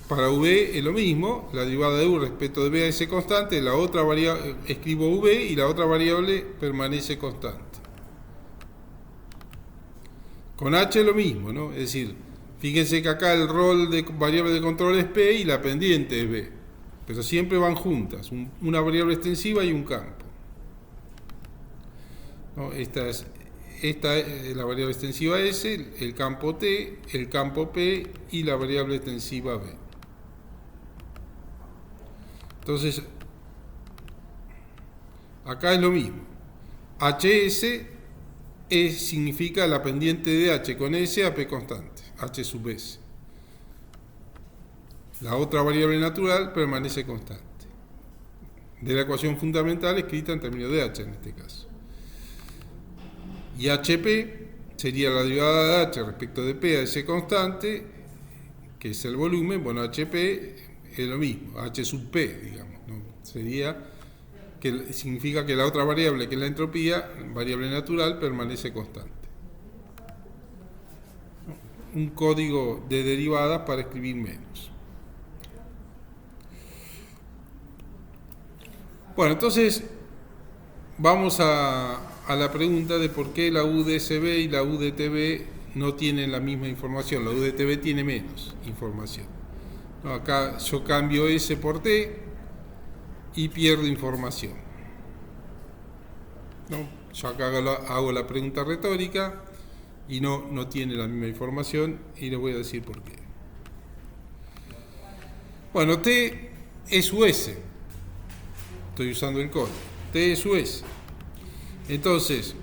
para V es lo mismo, la derivada de U respecto de B a S constante, la otra variable, escribo V y la otra variable permanece constante. Con H es lo mismo, ¿no? Es decir, fíjense que acá el rol de variable de control es P y la pendiente es B, pero siempre van juntas, una variable extensiva y un campo, ¿no? Esta es la variable extensiva S, el campo T, el campo P y la variable extensiva B. Entonces, acá es lo mismo. HS significa la pendiente de H con S a P constante, H sub S. La otra variable natural permanece constante. De la ecuación fundamental escrita en términos de H en este caso. Y HP sería la derivada de H respecto de P a S constante, que es el volumen. Bueno, HP es lo mismo, H sub P, digamos, ¿no? Sería, que significa que la otra variable, que es la entropía, variable natural, permanece constante. Un código de derivadas para escribir menos. Bueno, entonces vamos a la pregunta de por qué la UDSB y la UDTB no tienen la misma información. La UDTB tiene menos información, ¿no? Acá yo cambio S por T y pierdo información, ¿no? Yo acá hago la pregunta retórica y no tiene la misma información, y les voy a decir por qué. Bueno, T es US. Estoy usando el código. T es US. Entonces,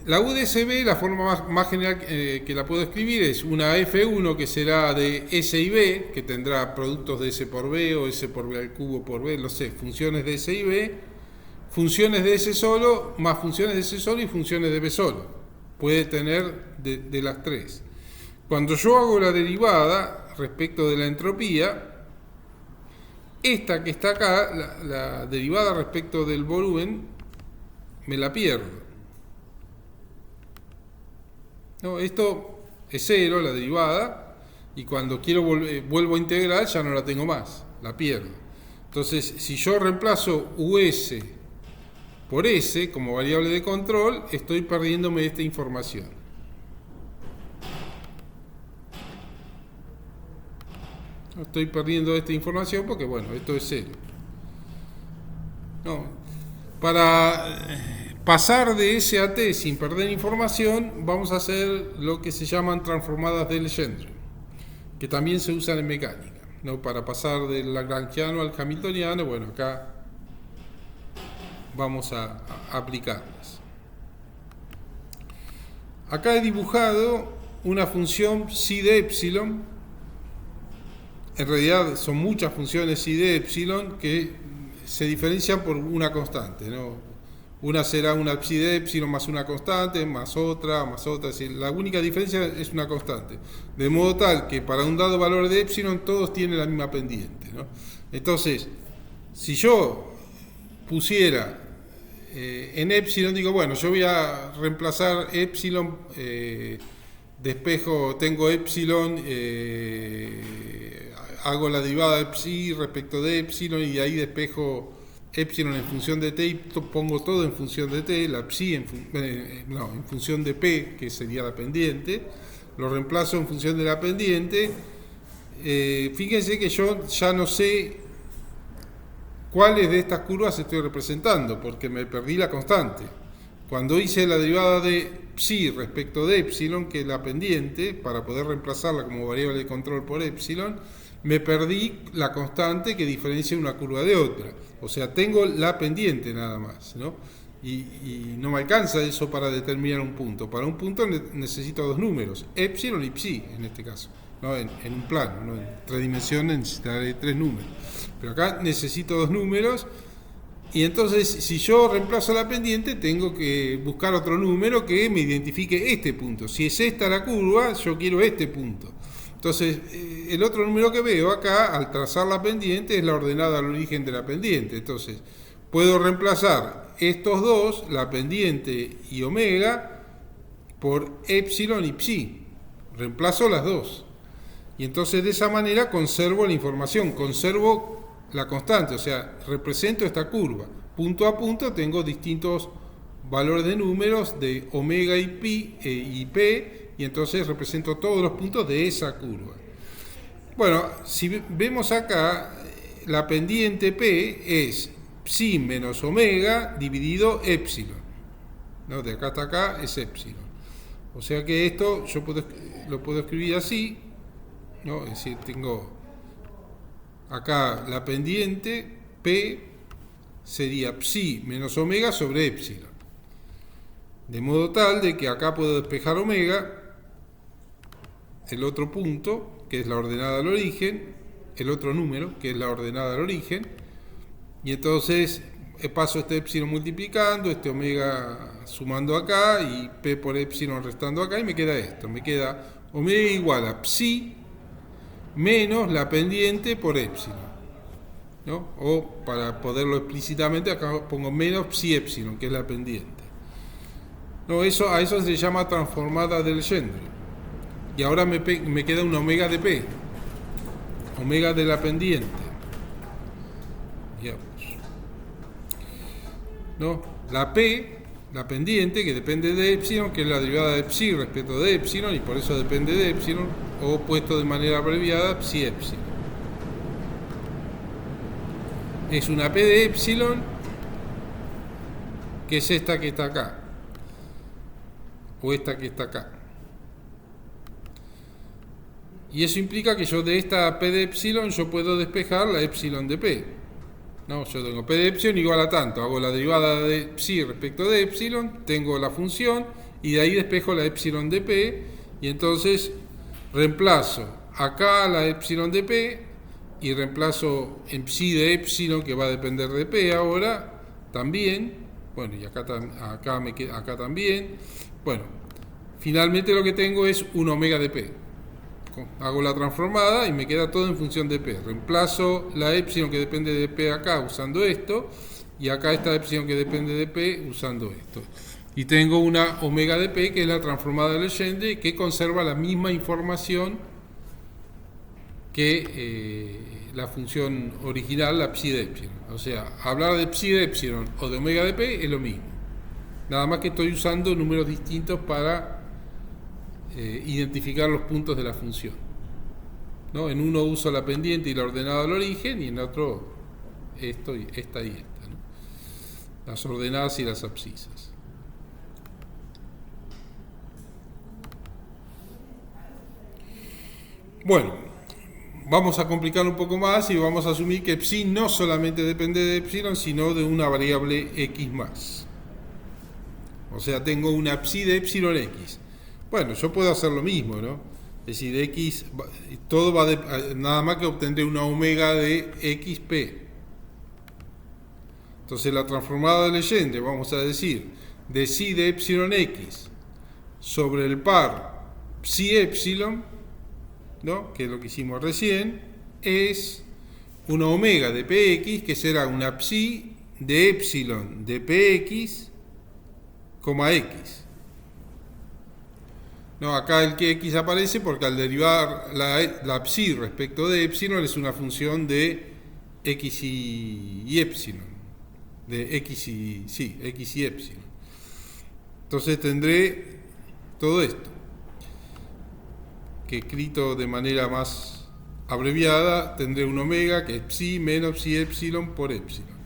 la UDSB, la forma más general que la puedo escribir es una F1 que será de S y B, que tendrá productos de S por B o S por B al cubo por B, no sé, funciones de S y B, funciones de S solo, más funciones de S solo y funciones de B solo. Puede tener de las tres. Cuando yo hago la derivada respecto de la entropía, esta que está acá, la derivada respecto del volumen, me la pierdo. No, esto es cero, la derivada, y cuando vuelvo a integrar ya no la tengo más, la pierdo. Entonces, si yo reemplazo US por S como variable de control, estoy perdiéndome esta información. Estoy perdiendo esta información porque, bueno, esto es cero. No, para pasar de S a T sin perder información, vamos a hacer lo que se llaman transformadas de Legendre, que también se usan en mecánica, ¿no? Para pasar del lagrangiano al hamiltoniano, bueno, acá vamos a aplicarlas. Acá he dibujado una función psi de epsilon. En realidad son muchas funciones psi de epsilon que se diferencian por una constante, ¿no? Una será una psi de epsilon más una constante, más otra, es decir, la única diferencia es una constante. De modo tal que para un dado valor de epsilon todos tienen la misma pendiente, ¿no? Entonces, si yo pusiera en epsilon digo, bueno, yo voy a reemplazar epsilon, despejo, tengo epsilon, hago la derivada de psi respecto de epsilon y de ahí despejo epsilon en función de t y pongo todo en función de t, la psi en función de p, que sería la pendiente, lo reemplazo en función de la pendiente. Fíjense que yo ya no sé cuáles de estas curvas estoy representando, porque me perdí la constante. Cuando hice la derivada de psi respecto de epsilon, que es la pendiente, para poder reemplazarla como variable de control por epsilon, me perdí la constante que diferencia una curva de otra. O sea, tengo la pendiente nada más, ¿no? Y no me alcanza eso para determinar un punto. Para un punto necesito dos números, epsilon y psi en este caso, ¿no? En un plano, ¿no? En tres dimensiones necesitaré tres números. Pero acá necesito dos números. Y entonces, si yo reemplazo la pendiente, tengo que buscar otro número que me identifique este punto. Si es esta la curva, yo quiero este punto. Entonces, el otro número que veo acá, al trazar la pendiente, es la ordenada al origen de la pendiente. Entonces, puedo reemplazar estos dos, la pendiente y omega, por epsilon y psi. Reemplazo las dos. Y entonces, de esa manera, conservo la información, conservo la constante, o sea, represento esta curva. Punto a punto tengo distintos valores de números de omega y pi y p, y entonces represento todos los puntos de esa curva. Bueno, si vemos acá, la pendiente p es psi menos omega dividido epsilon, ¿no? De acá hasta acá es epsilon. O sea que esto yo lo puedo escribir así, ¿no? Es decir, tengo acá la pendiente P sería psi menos omega sobre epsilon. De modo tal de que acá puedo despejar omega, el otro punto, que es la ordenada al origen, el otro número, que es la ordenada al origen, y entonces paso este epsilon multiplicando, este omega sumando acá, y P por epsilon restando acá, y me queda esto. Me queda omega igual a psi menos la pendiente por epsilon, ¿no? O para poderlo explícitamente acá pongo menos psi epsilon, que es la pendiente, ¿no? A eso se llama transformada de Legendre. Y ahora me queda una omega de p, omega de la pendiente, digamos, ¿no? La p, la pendiente, que depende de epsilon, que es la derivada de psi respecto de epsilon, y por eso depende de epsilon, o puesto de manera abreviada, psi epsilon. Es una p de epsilon, que es esta que está acá, o esta que está acá. Y eso implica que yo de esta p de epsilon yo puedo despejar la epsilon de p. No, yo tengo p de epsilon igual a tanto, hago la derivada de psi respecto de epsilon, tengo la función y de ahí despejo la epsilon de p, y entonces reemplazo acá la epsilon de p y reemplazo en psi de epsilon, que va a depender de p ahora también. Bueno, y acá también. Bueno, finalmente lo que tengo es un omega de p. Hago la transformada y me queda todo en función de p. Reemplazo la epsilon que depende de p acá usando esto, y acá esta epsilon que depende de p usando esto. Y tengo una omega de p, que es la transformada de Legendre, que conserva la misma información que la función original, la psi de epsilon. O sea, hablar de psi de epsilon o de omega de p es lo mismo. Nada más que estoy usando números distintos para identificar los puntos de la función, ¿no? En uno uso la pendiente y la ordenada al origen, y en otro esta y esta, ¿no? Las ordenadas y las abscisas. Bueno, vamos a complicar un poco más y vamos a asumir que psi no solamente depende de epsilon, sino de una variable x más. O sea, tengo una psi de epsilon x. Bueno, yo puedo hacer lo mismo, ¿no? Es decir, x, todo va nada más que obtendré una omega de xp. Entonces la transformada de Legendre, vamos a decir, de psi de epsilon x sobre el par psi epsilon, ¿no? Que es lo que hicimos recién, es una omega de px, que será una psi de epsilon de px, x. No, acá el que x aparece porque al derivar la psi respecto de epsilon es una función de x y epsilon. De x y epsilon. Entonces tendré todo esto, que escrito de manera más abreviada, tendré un omega que es psi menos psi epsilon por epsilon.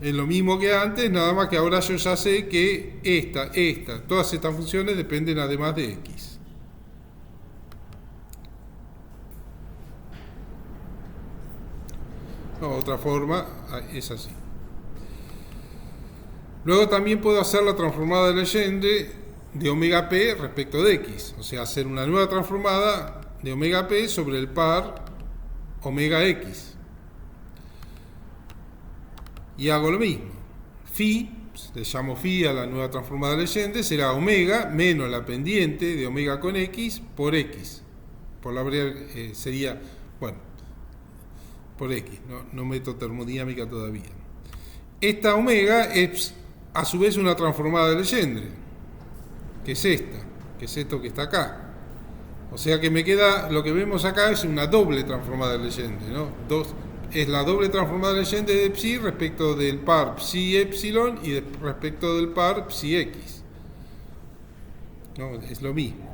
Es lo mismo que antes, nada más que ahora yo ya sé que todas estas funciones dependen además de x. No, otra forma es así. Luego también puedo hacer la transformada de Legendre de omega p respecto de x, o sea, hacer una nueva transformada de omega p sobre el par omega x. Y hago lo mismo. Phi, le llamo phi a la nueva transformada de Legendre, será omega menos la pendiente de omega con x por x. Por la sería, bueno, por x, no meto termodinámica todavía. Esta omega es a su vez una transformada de Legendre, que es esta, que es esto que está acá. O sea que me queda, lo que vemos acá es una doble transformada de Legendre, ¿no? Es la doble transformada de Legendre de psi respecto del par psi epsilon y respecto del par psi x. No, es lo mismo.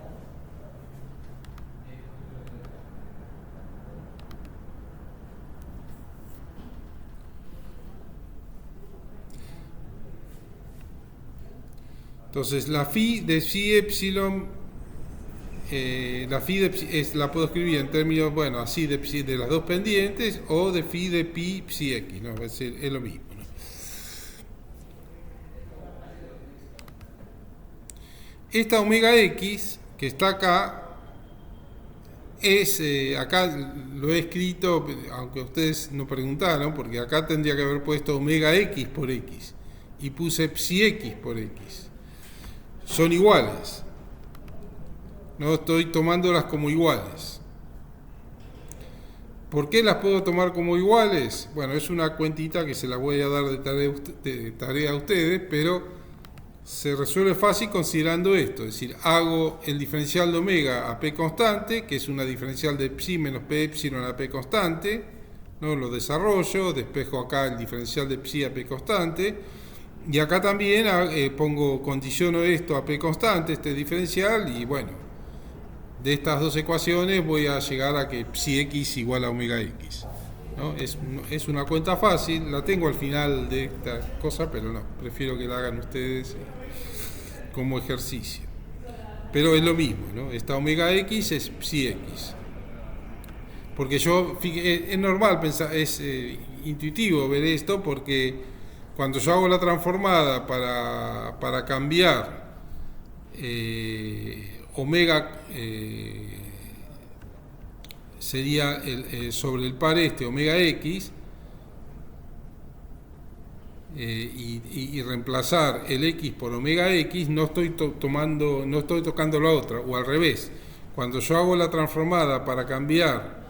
Entonces la phi de psi epsilon, la phi de psi la puedo escribir en términos, bueno, así de psi de las dos pendientes o de phi de pi psi x, ¿no? Es lo mismo, ¿no? Esta omega x que está acá acá lo he escrito, aunque ustedes no preguntaron, porque acá tendría que haber puesto omega x por x y puse psi x por x. Son iguales. No estoy tomándolas como iguales. ¿Por qué las puedo tomar como iguales? Bueno, es una cuentita que se la voy a dar de tarea a ustedes, pero se resuelve fácil considerando esto. Es decir, hago el diferencial de omega a p constante, que es una diferencial de psi menos p epsilon a p constante, ¿no? Lo desarrollo, despejo acá el diferencial de psi a p constante. Y acá también condiciono esto a p constante, este diferencial, y bueno, de estas dos ecuaciones voy a llegar a que psi x igual a omega x, ¿no? Es una cuenta fácil, la tengo al final de esta cosa, pero no, prefiero que la hagan ustedes como ejercicio. Pero es lo mismo, ¿no? Esta omega x es psi x. Porque es normal pensar, es intuitivo ver esto, porque cuando yo hago la transformada para cambiar omega sería sobre el par omega x y reemplazar el x por omega x, no estoy tocando la otra, o al revés. Cuando yo hago la transformada para cambiar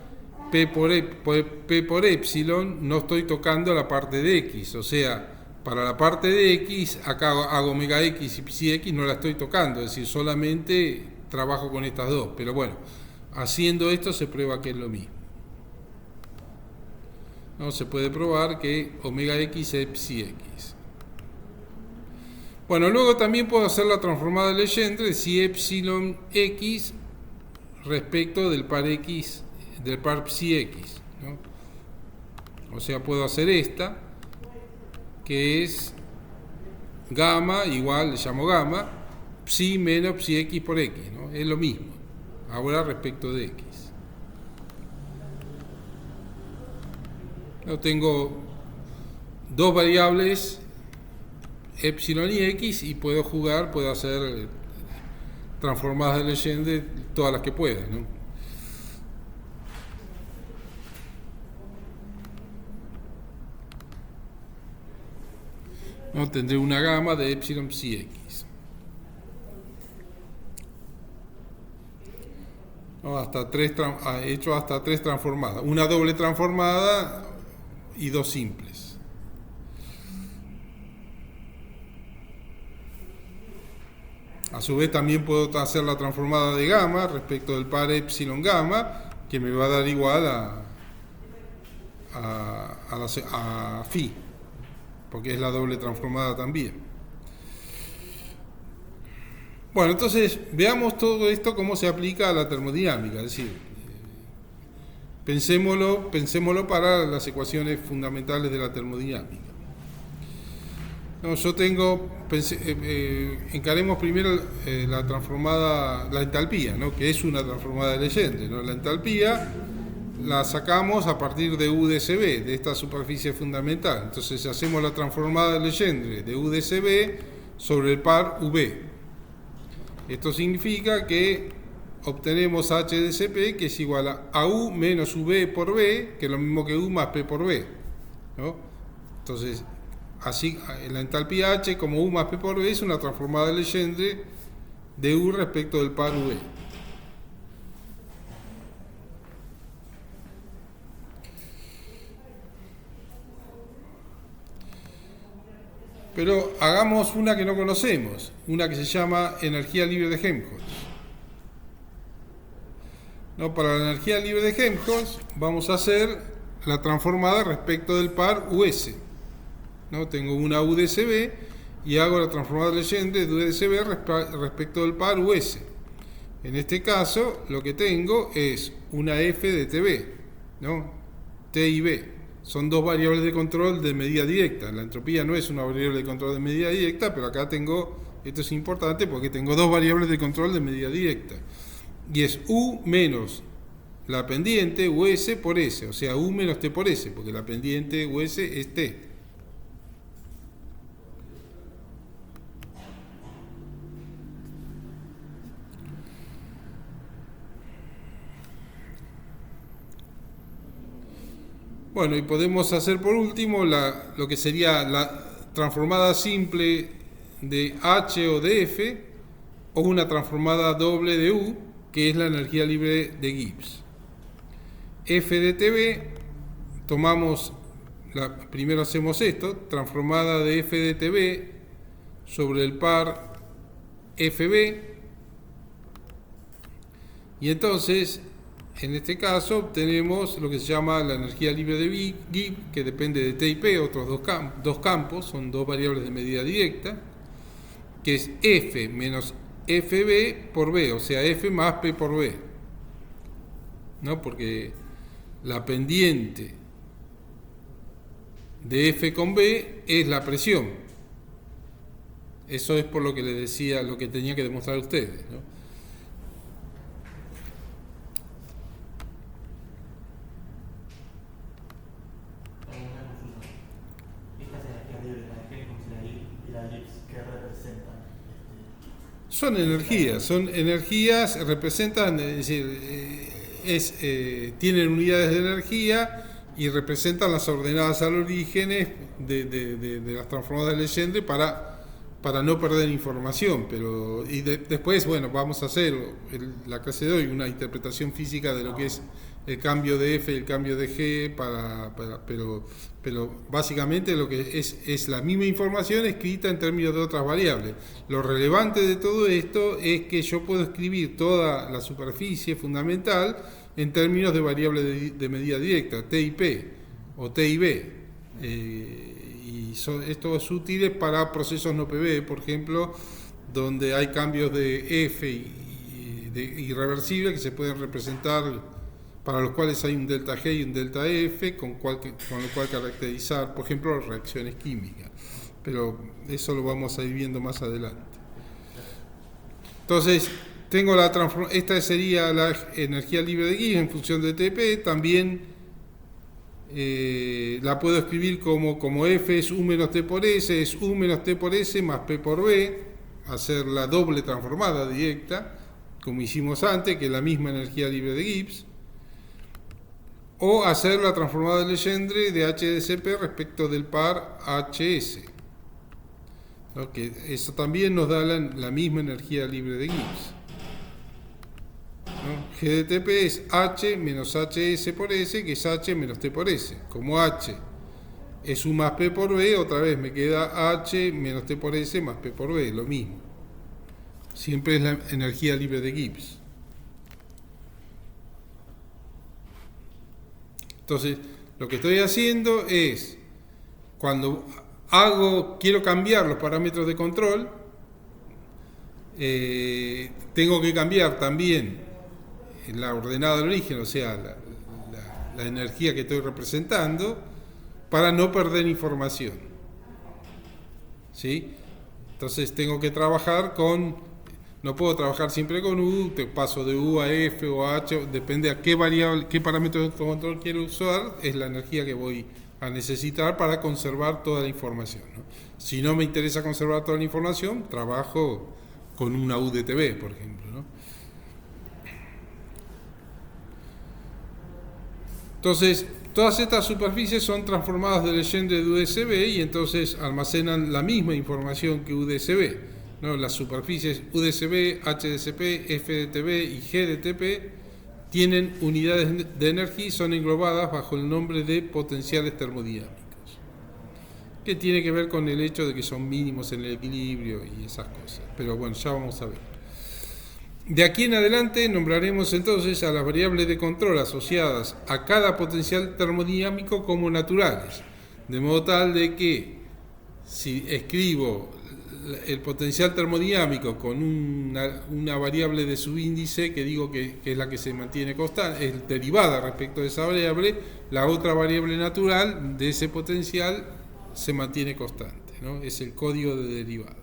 p por epsilon, no estoy tocando la parte de x, o sea, para la parte de x, acá hago omega x y psi x, no la estoy tocando, es decir, solamente trabajo con estas dos. Pero bueno, haciendo esto se prueba que es lo mismo. ¿No? Se puede probar que omega x es psi x. Bueno, luego también puedo hacer la transformada de Legendre de si epsilon x respecto del par x, del par psi x, ¿no? O sea, puedo hacer esta, que es gamma igual, le llamo gamma, psi menos psi x por x, ¿no? Es lo mismo, ahora respecto de x. Yo tengo dos variables, epsilon y x, y puedo hacer transformadas de Legendre todas las que pueda, ¿no? ¿No? Tendré una gama de epsilon psi x. ¿No? He hecho hasta tres transformadas. Una doble transformada y dos simples. A su vez también puedo hacer la transformada de gamma respecto del par epsilon gamma, que me va a dar igual a phi, porque es la doble transformada también. Bueno, entonces veamos todo esto cómo se aplica a la termodinámica, es decir, pensémoslo para las ecuaciones fundamentales de la termodinámica. No, encaremos primero la transformada, la entalpía, ¿no? Que es una transformada de Legendre, ¿no? La entalpía la sacamos a partir de U de CB, de esta superficie fundamental. Entonces hacemos la transformada de Legendre de U de CB sobre el par UB. Esto significa que obtenemos H de CP, que es igual a U menos UB por B, que es lo mismo que U más P por B, ¿no? Entonces, así, la entalpía H como U más P por B es una transformada de Legendre de U respecto del par UB. Pero hagamos una que no conocemos, una que se llama energía libre de Helmholtz. ¿No? Para la energía libre de Helmholtz vamos a hacer la transformada respecto del par US. ¿No? Tengo una U de CB y hago la transformada de Legendre de U de CB respecto del par US. En este caso lo que tengo es una F de TB, ¿no? T y B. Son dos variables de control de medida directa. La entropía no es una variable de control de medida directa, pero acá tengo, esto es importante porque tengo dos variables de control de medida directa. Y es U menos la pendiente US por S, o sea, U menos T por S, porque la pendiente US es T. Bueno, y podemos hacer por último lo que sería la transformada simple de H o de F, o una transformada doble de U, que es la energía libre de Gibbs. F de TB, primero hacemos esto, transformada de F de TB sobre el par FB, y entonces en este caso obtenemos lo que se llama la energía libre de Gibbs, que depende de T y P, otros dos campos, son dos variables de medida directa, que es F menos FB por B, o sea, F más P por B, ¿no? Porque la pendiente de F con B es la presión. Eso es por lo que les decía, lo que tenía que demostrar a ustedes, ¿no? Son energías, representan, es decir, tienen unidades de energía y representan las ordenadas al origen de las transformadas de Legendre para no perder información. Pero después, bueno, vamos a hacer la clase de hoy una interpretación física de lo que es el cambio de F y el cambio de G, pero básicamente lo que es la misma información escrita en términos de otras variables. Lo relevante de todo esto es que yo puedo escribir toda la superficie fundamental en términos de variables de medida directa, T y P o T y B. Esto es útil para procesos no PV, por ejemplo, donde hay cambios de F irreversibles que se pueden representar, para los cuales hay un delta G y un delta F, con lo cual caracterizar, por ejemplo, reacciones químicas. Pero eso lo vamos a ir viendo más adelante. Entonces, tengo esta sería la energía libre de Gibbs en función de TP. También la puedo escribir como F es U menos T por S, es U menos T por S más P por B, hacer la doble transformada directa, como hicimos antes, que es la misma energía libre de Gibbs. O hacer la transformada de Legendre de H de CP respecto del par HS. ¿No? Que eso también nos da la misma energía libre de Gibbs. ¿No? G de TP es H menos HS por S, que es H menos T por S. Como H es U más P por B, otra vez me queda H menos T por S más P por B, lo mismo. siempre es la energía libre de Gibbs. Entonces, lo que estoy haciendo es, cuando quiero cambiar los parámetros de control, tengo que cambiar también la ordenada de origen, o sea, la energía que estoy representando, para no perder información. ¿Sí? Entonces tengo que trabajar no puedo trabajar siempre con U, te paso de U a F o a H, depende a qué variable, qué parámetro de control quiero usar, es la energía que voy a necesitar para conservar toda la información, ¿no? Si no me interesa conservar toda la información, trabajo con una UDTB, por ejemplo, ¿no? Entonces, todas estas superficies son transformadas de Legendre de UDSB y entonces almacenan la misma información que UDSB, ¿no? Las superficies UDSB, HDSP, FDTB y GDTP tienen unidades de energía y son englobadas bajo el nombre de potenciales termodinámicos, que tiene que ver con el hecho de que son mínimos en el equilibrio y esas cosas. Pero bueno, ya vamos a ver. De aquí en adelante nombraremos entonces a las variables de control asociadas a cada potencial termodinámico como naturales, de modo tal de que si escribo el potencial termodinámico con una variable de subíndice que digo que es la que se mantiene constante, es derivada respecto de esa variable, la otra variable natural de ese potencial se mantiene constante, ¿no? Es el código de derivada.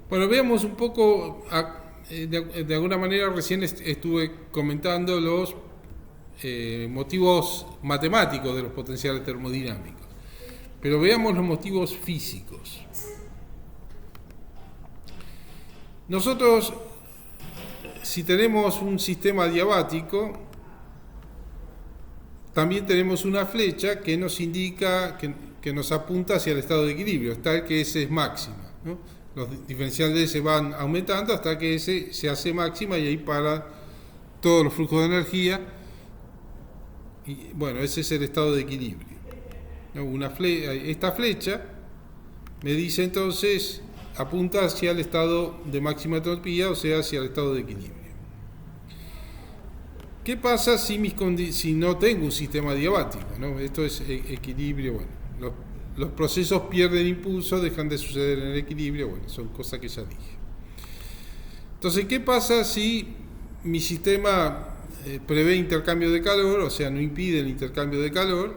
Bueno, veamos un poco, de alguna manera recién estuve comentando los motivos matemáticos de los potenciales termodinámicos, pero veamos los motivos físicos. Nosotros, si tenemos un sistema adiabático, también tenemos una flecha que nos indica, que nos apunta hacia el estado de equilibrio, tal que S es máxima, ¿no? Los diferenciales de S van aumentando hasta que S se hace máxima y ahí para todos los flujos de energía. Y bueno, ese es el estado de equilibrio, ¿no? Esta flecha me dice entonces, apunta hacia el estado de máxima entropía, o sea, hacia el estado de equilibrio. ¿Qué pasa si no tengo un sistema adiabático, ¿no? Esto es equilibrio, bueno, los procesos pierden impulso, dejan de suceder en el equilibrio, bueno, son cosas que ya dije. Entonces, ¿qué pasa si mi sistema prevé intercambio de calor, o sea, no impide el intercambio de calor?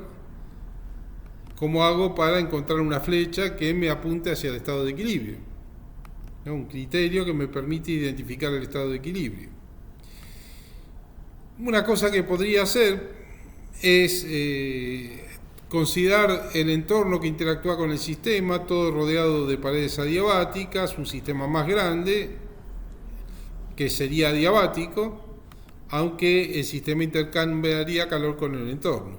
¿Cómo hago para encontrar una flecha que me apunte hacia el estado de equilibrio, ¿no? Un criterio que me permite identificar el estado de equilibrio. Una cosa que podría hacer es considerar el entorno que interactúa con el sistema, todo rodeado de paredes adiabáticas, un sistema más grande que sería adiabático, aunque el sistema intercambiaría calor con el entorno.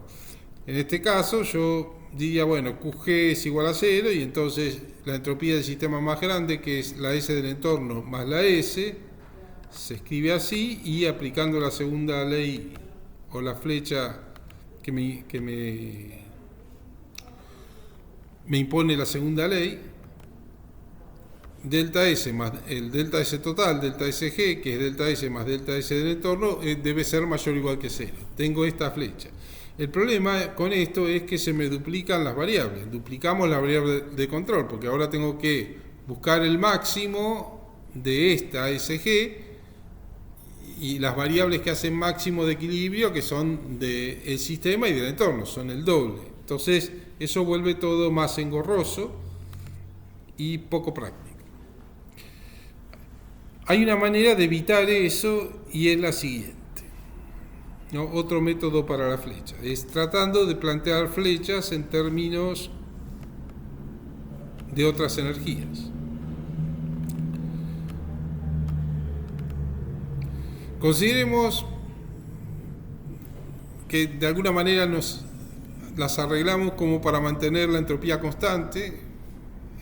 En este caso yo diría, bueno, QG es igual a 0 y entonces la entropía del sistema más grande, que es la S del entorno más la S, se escribe así, y aplicando la segunda ley o la flecha que me impone la segunda ley, delta S más el delta S total, delta SG, que es delta S más delta S del entorno, debe ser mayor o igual que 0. Tengo esta flecha. El problema con esto es que se me duplican las variables. Duplicamos la variable de control, porque ahora tengo que buscar el máximo de esta SG y las variables que hacen máximo de equilibrio, que son del sistema y del entorno, son el doble. Entonces, eso vuelve todo más engorroso y poco práctico. Hay una manera de evitar eso y es la siguiente, ¿no? Otro método para la flecha es tratando de plantear flechas en términos de otras energías. Consideremos que de alguna manera las arreglamos como para mantener la entropía constante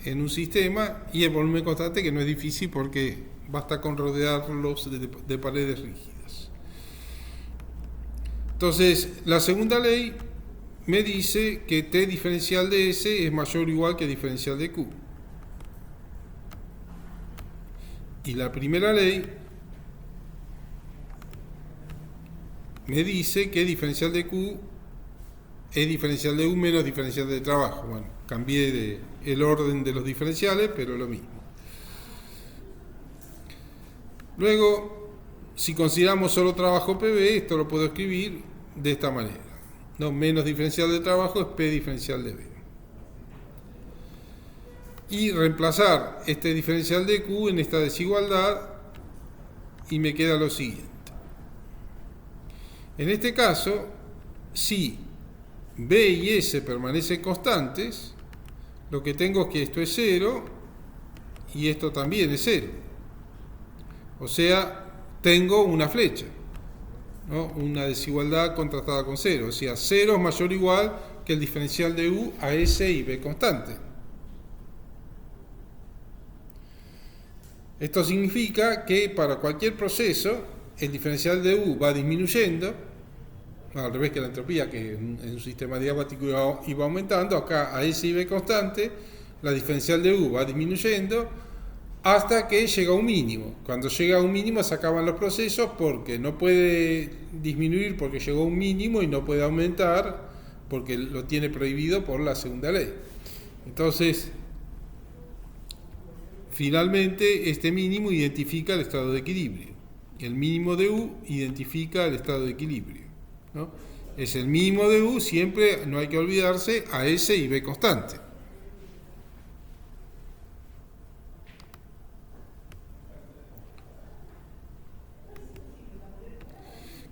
en un sistema y el volumen constante, que no es difícil porque basta con rodearlos de paredes rígidas. Entonces, la segunda ley me dice que T diferencial de S es mayor o igual que diferencial de Q. Y la primera ley me dice que diferencial de Q es diferencial de U menos diferencial de trabajo. Bueno, cambié el orden de los diferenciales, pero lo mismo. Luego, si consideramos solo trabajo PB, esto lo puedo escribir de esta manera. No, menos diferencial de trabajo es P diferencial de B. Y reemplazar este diferencial de Q en esta desigualdad y me queda lo siguiente. En este caso, si B y S permanecen constantes, lo que tengo es que esto es 0 y esto también es 0. O sea, tengo una flecha, ¿no? Una desigualdad contrastada con 0. O sea, 0 es mayor o igual que el diferencial de U a S y B constante. Esto significa que para cualquier proceso el diferencial de U va disminuyendo, al revés que la entropía, que en un sistema diabático iba aumentando. Acá a S y B constante, la diferencial de U va disminuyendo hasta que llega a un mínimo. Cuando llega a un mínimo se acaban los procesos porque no puede disminuir porque llegó a un mínimo y no puede aumentar porque lo tiene prohibido por la segunda ley. Entonces, finalmente, este mínimo identifica el estado de equilibrio. El mínimo de U identifica el estado de equilibrio, ¿no? Es el mínimo de U, siempre, no hay que olvidarse, a S y B constante.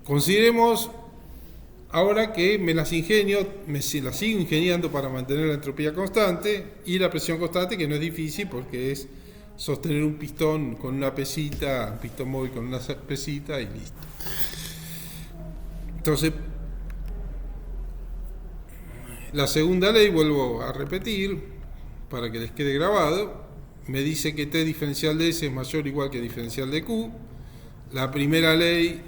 Consideremos ahora que me las sigo ingeniando para mantener la entropía constante y la presión constante, que no es difícil porque es sostener un pistón con una pesita, un pistón móvil con una pesita y listo. Entonces, la segunda ley, vuelvo a repetir para que les quede grabado, me dice que T diferencial de S es mayor o igual que diferencial de Q. La primera ley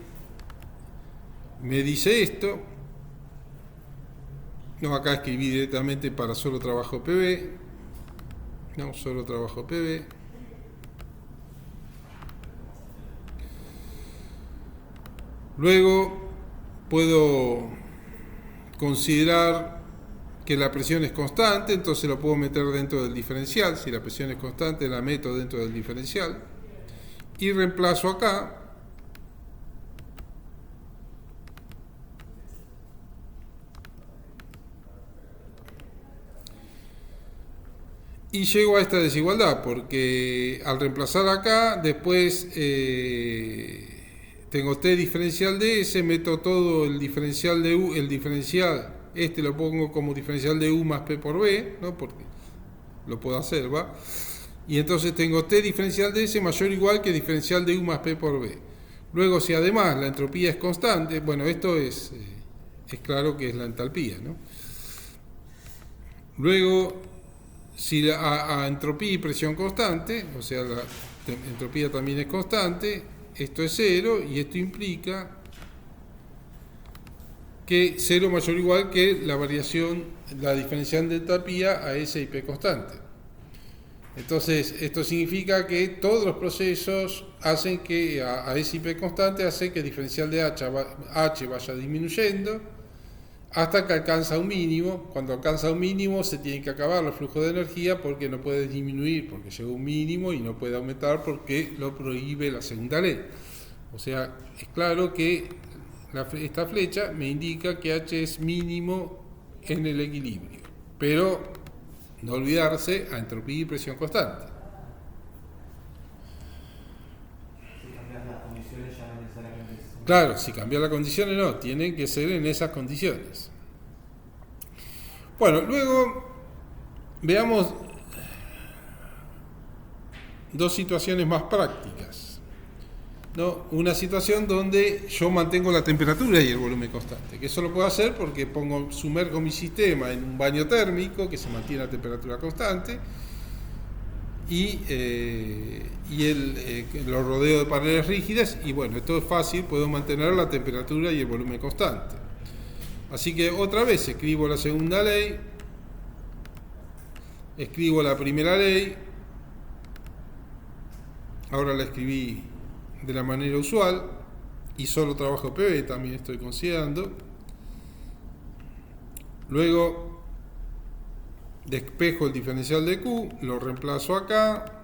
me dice esto. No, acá escribí directamente para solo trabajo PB. No, solo trabajo PB. Luego puedo considerar que la presión es constante, entonces lo puedo meter dentro del diferencial. Si la presión es constante, la meto dentro del diferencial. Y reemplazo acá. Y llego a esta desigualdad, porque al reemplazar acá, después tengo T diferencial de S, meto todo el diferencial de U, el diferencial, este lo pongo como diferencial de U más P por B, ¿no? Porque lo puedo hacer, ¿va? Y entonces tengo T diferencial de S mayor o igual que diferencial de U más P por B. Luego, si además la entropía es constante, bueno, esto es claro que es la entalpía, ¿no? Luego, si a entropía y presión constante, o sea, la entropía también es constante, esto es 0 y esto implica que 0 mayor o igual que la variación, la diferencial de entropía a S y P constante. Entonces, esto significa que todos los procesos hacen que a S y P constante hace que el diferencial de H vaya disminuyendo hasta que alcanza un mínimo. Cuando alcanza un mínimo se tienen que acabar los flujos de energía porque no puede disminuir porque llegó a un mínimo y no puede aumentar porque lo prohíbe la segunda ley. O sea, es claro que esta flecha me indica que H es mínimo en el equilibrio, pero no olvidarse a entropía y presión constante. Claro, si cambiar las condiciones no, tienen que ser en esas condiciones. Bueno, luego veamos dos situaciones más prácticas, ¿no? Una situación donde yo mantengo la temperatura y el volumen constante, que eso lo puedo hacer porque sumerjo mi sistema en un baño térmico que se mantiene a temperatura constante y lo rodeo de paredes rígidas y bueno, esto es fácil, puedo mantener la temperatura y el volumen constante. Así que otra vez escribo la segunda ley, escribo la primera ley, ahora la escribí de la manera usual y solo trabajo PV, también estoy considerando. Luego despejo el diferencial de Q, lo reemplazo acá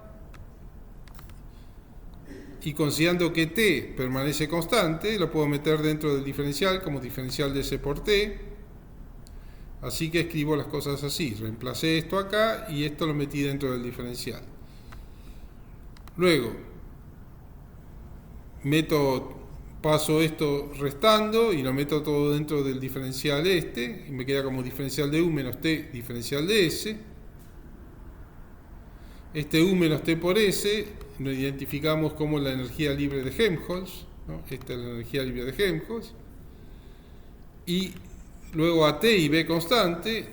y considerando que T permanece constante, lo puedo meter dentro del diferencial como diferencial de S por T. Así que escribo las cosas así, reemplacé esto acá y esto lo metí dentro del diferencial. Luego paso esto restando y lo meto todo dentro del diferencial y me queda como diferencial de U menos T diferencial de S. Este U menos T por S lo identificamos como la energía libre de Helmholtz, ¿no? Esta es la energía libre de Helmholtz. Y luego a T y B constante,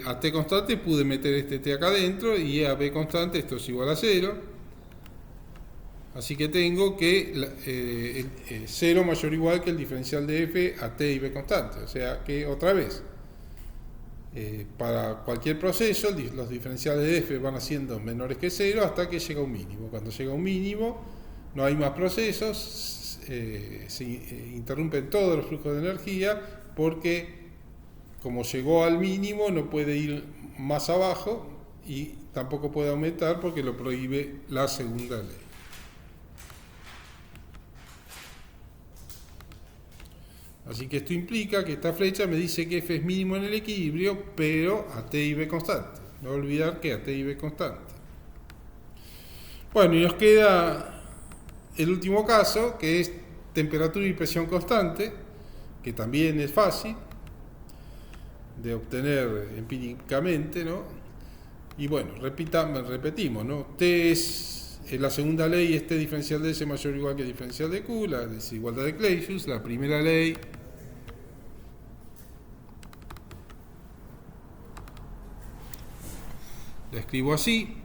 a T constante pude meter este T acá adentro y a B constante esto es igual a 0. Así que tengo que 0 mayor o igual que el diferencial de F a T y B constante. O sea que otra vez, para cualquier proceso los diferenciales de F van haciendo menores que 0 hasta que llega a un mínimo. Cuando llega a un mínimo no hay más procesos, se interrumpen todos los flujos de energía porque como llegó al mínimo no puede ir más abajo y tampoco puede aumentar porque lo prohíbe la segunda ley. Así que esto implica que esta flecha me dice que F es mínimo en el equilibrio, pero a T y B constante. No olvidar que a T y B constante. Bueno, y nos queda el último caso, que es temperatura y presión constante, que también es fácil de obtener empíricamente, ¿no? Y bueno, repetimos, ¿no? T es la segunda ley, es T diferencial de S mayor o igual que diferencial de Q, la desigualdad de Clausius. La primera ley la escribo así.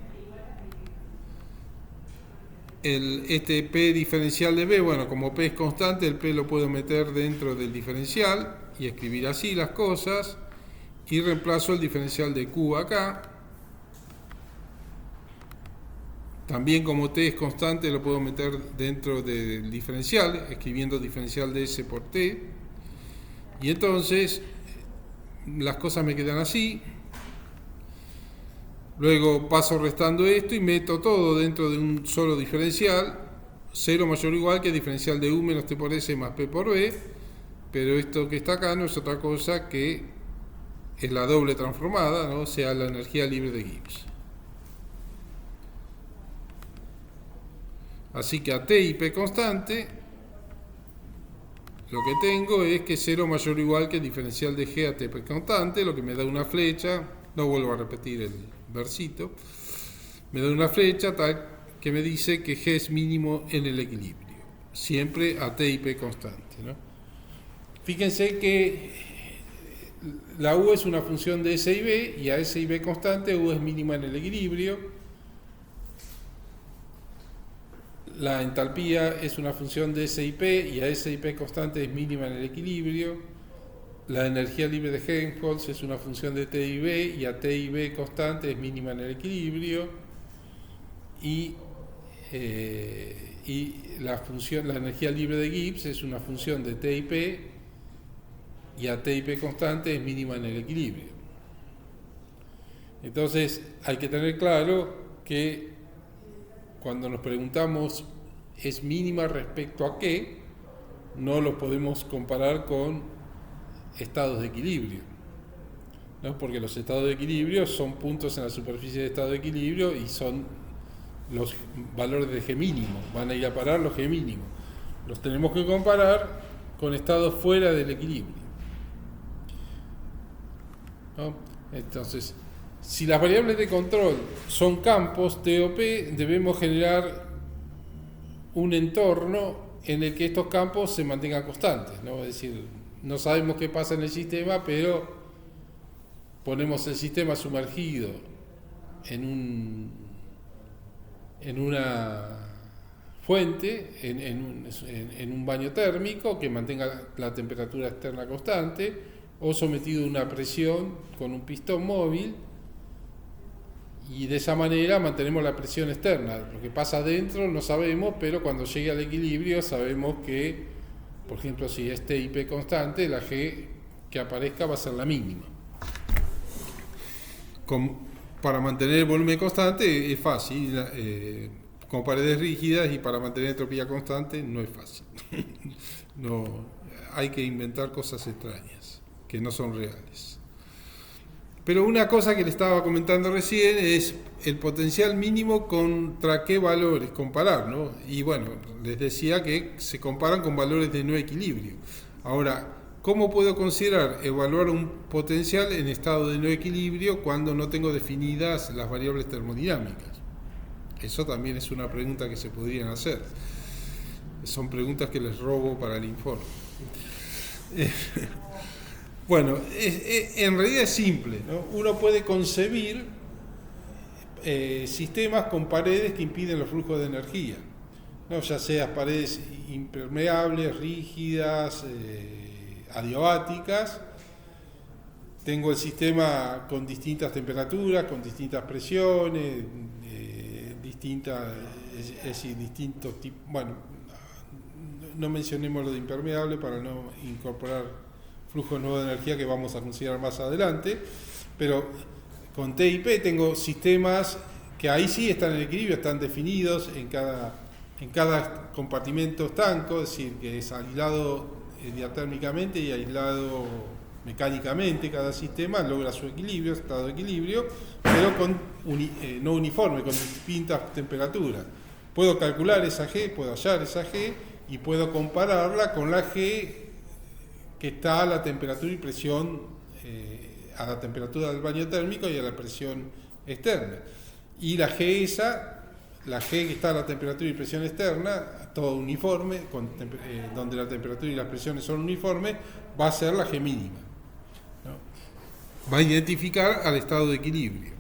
Este P diferencial de B, bueno, como P es constante, el P lo puedo meter dentro del diferencial y escribir así las cosas. Y reemplazo el diferencial de Q acá. También como T es constante lo puedo meter dentro del diferencial, escribiendo diferencial de S por T. Y entonces las cosas me quedan así. Luego paso restando esto y meto todo dentro de un solo diferencial. 0 mayor o igual que diferencial de U menos T por S más P por B. Pero esto que está acá no es otra cosa que es la doble transformada, ¿no? O sea, la energía libre de Gibbs. Así que a T y P constante, lo que tengo es que 0 mayor o igual que el diferencial de G a T P constante, lo que me da una flecha, no vuelvo a repetir el versito, me da una flecha tal que me dice que G es mínimo en el equilibrio, siempre a T y P constante, ¿no? Fíjense que la U es una función de S y B, y a S y B constante U es mínima en el equilibrio. La entalpía es una función de S y P, y a S y P constante es mínima en el equilibrio. La energía libre de Helmholtz es una función de T y B, y a T y B constante es mínima en el equilibrio. Y la energía libre de Gibbs es una función de T y P, y a T y P constante es mínima en el equilibrio. Entonces hay que tener claro que cuando nos preguntamos ¿es mínima respecto a qué?, no los podemos comparar con estados de equilibrio, ¿no? Porque los estados de equilibrio son puntos en la superficie de estado de equilibrio y son los valores de G mínimo, van a ir a parar los G mínimo. Los tenemos que comparar con estados fuera del equilibrio, ¿no? Entonces, si las variables de control son campos T o P, debemos generar un entorno en el que estos campos se mantengan constantes, ¿no? Es decir, no sabemos qué pasa en el sistema, pero ponemos el sistema sumergido en una fuente, en un baño térmico que mantenga la temperatura externa constante, o sometido a una presión con un pistón móvil. Y de esa manera mantenemos la presión externa. Lo que pasa adentro no sabemos, pero cuando llegue al equilibrio sabemos que, por ejemplo, si es T y P constante, la G que aparezca va a ser la mínima. Para mantener el volumen constante es fácil, con paredes rígidas, y para mantener entropía constante no es fácil. No, hay que inventar cosas extrañas que no son reales. Pero una cosa que le estaba comentando recién es el potencial mínimo contra qué valores comparar, ¿no? Y bueno, les decía que se comparan con valores de no equilibrio. Ahora, ¿cómo puedo considerar evaluar un potencial en estado de no equilibrio cuando no tengo definidas las variables termodinámicas? Eso también es una pregunta que se podrían hacer. Son preguntas que les robo para el informe. Bueno, en realidad es simple, ¿no? Uno puede concebir sistemas con paredes que impiden los flujos de energía, ¿no? Ya sea paredes impermeables, rígidas, adiabáticas. Tengo el sistema con distintas temperaturas, con distintas presiones, distintos tipos. Bueno, no mencionemos lo de impermeable para no incorporar flujos nuevos de energía que vamos a considerar más adelante, pero con T y P tengo sistemas que ahí sí están en equilibrio, están definidos en cada compartimento estanco, es decir, que es aislado diatérmicamente y aislado mecánicamente. Cada sistema logra su equilibrio, estado de equilibrio, pero no uniforme, con distintas temperaturas. Puedo calcular esa G, puedo hallar esa G y puedo compararla con la G que está a la temperatura y presión, a la temperatura del baño térmico y a la presión externa. Y la G que está a la temperatura y presión externa, todo uniforme, donde la temperatura y las presiones son uniformes, va a ser la G mínima, ¿no? Va a identificar al estado de equilibrio,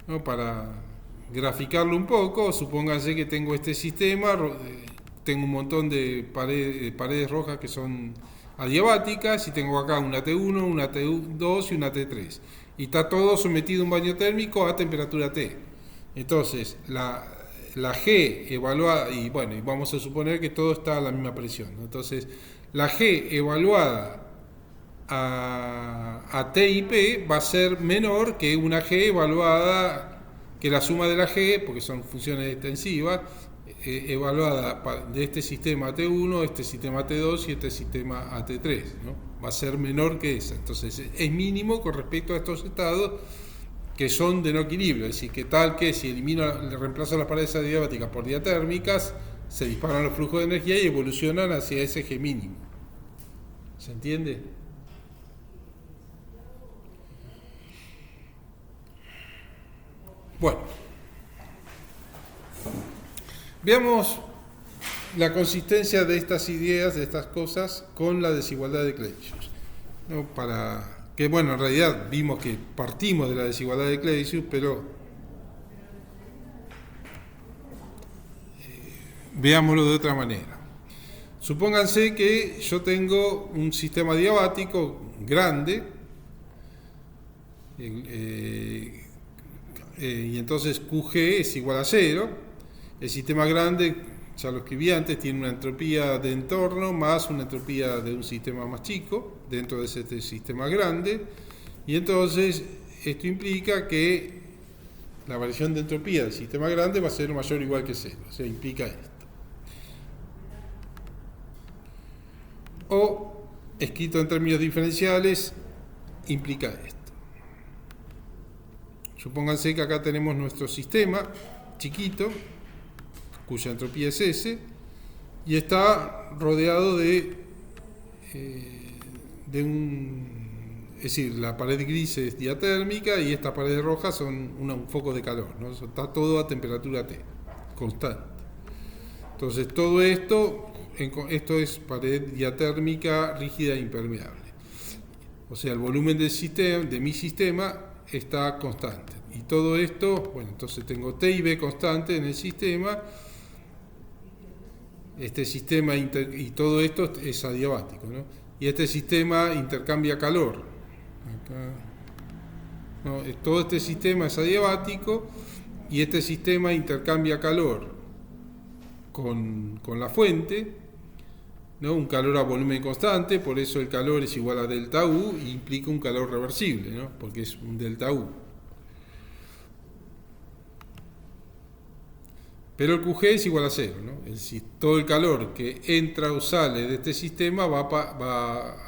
¿no? Para graficarlo un poco, supónganse que tengo este sistema. Tengo un montón de paredes rojas que son adiabáticas, y tengo acá una T1, una T2 y una T3. Y está todo sometido a un baño térmico a temperatura T. Entonces, la G evaluada, y bueno, y vamos a suponer que todo está a la misma presión, ¿no? Entonces, la G evaluada a T y P va a ser menor que una G evaluada, que la suma de la G, porque son funciones extensivas, evaluada de este sistema T1, este sistema T2 y este sistema T3, ¿no? Va a ser menor que esa. Entonces es mínimo con respecto a estos estados que son de no equilibrio. Es decir, que tal que si le reemplazo las paredes adiabáticas por diatérmicas, se disparan los flujos de energía y evolucionan hacia ese G mínimo. ¿Se entiende? Bueno, veamos la consistencia de estas ideas, de estas cosas, con la desigualdad de Clausius, ¿no? Para que, bueno, en realidad vimos que partimos de la desigualdad de Clausius, pero veámoslo de otra manera. Supónganse que yo tengo un sistema adiabático grande, y entonces QG es igual a 0. El sistema grande, ya lo escribí antes, tiene una entropía de entorno más una entropía de un sistema más chico dentro de este sistema grande, y entonces esto implica que la variación de entropía del sistema grande va a ser mayor o igual que 0, o sea, implica esto. O, escrito en términos diferenciales, implica esto. Supónganse que acá tenemos nuestro sistema chiquito, cuya entropía es S, y está rodeado de es decir, la pared gris es diatérmica y esta pared roja son un foco de calor, ¿no? Está todo a temperatura T, constante. Entonces todo esto es pared diatérmica rígida e impermeable. O sea, el volumen del sistema, de mi sistema, está constante. Y todo esto, bueno, entonces tengo T y B constante en el sistema. Este sistema y todo esto es adiabático, ¿no? Y este sistema intercambia calor. Acá. ¿no? Todo este sistema es adiabático y este sistema intercambia calor con la fuente, ¿no? Un calor a volumen constante, por eso el calor es igual a delta U y implica un calor reversible, ¿no? Porque es un delta U. Pero el QG es igual a cero, ¿no? Todo el calor que entra o sale de este sistema va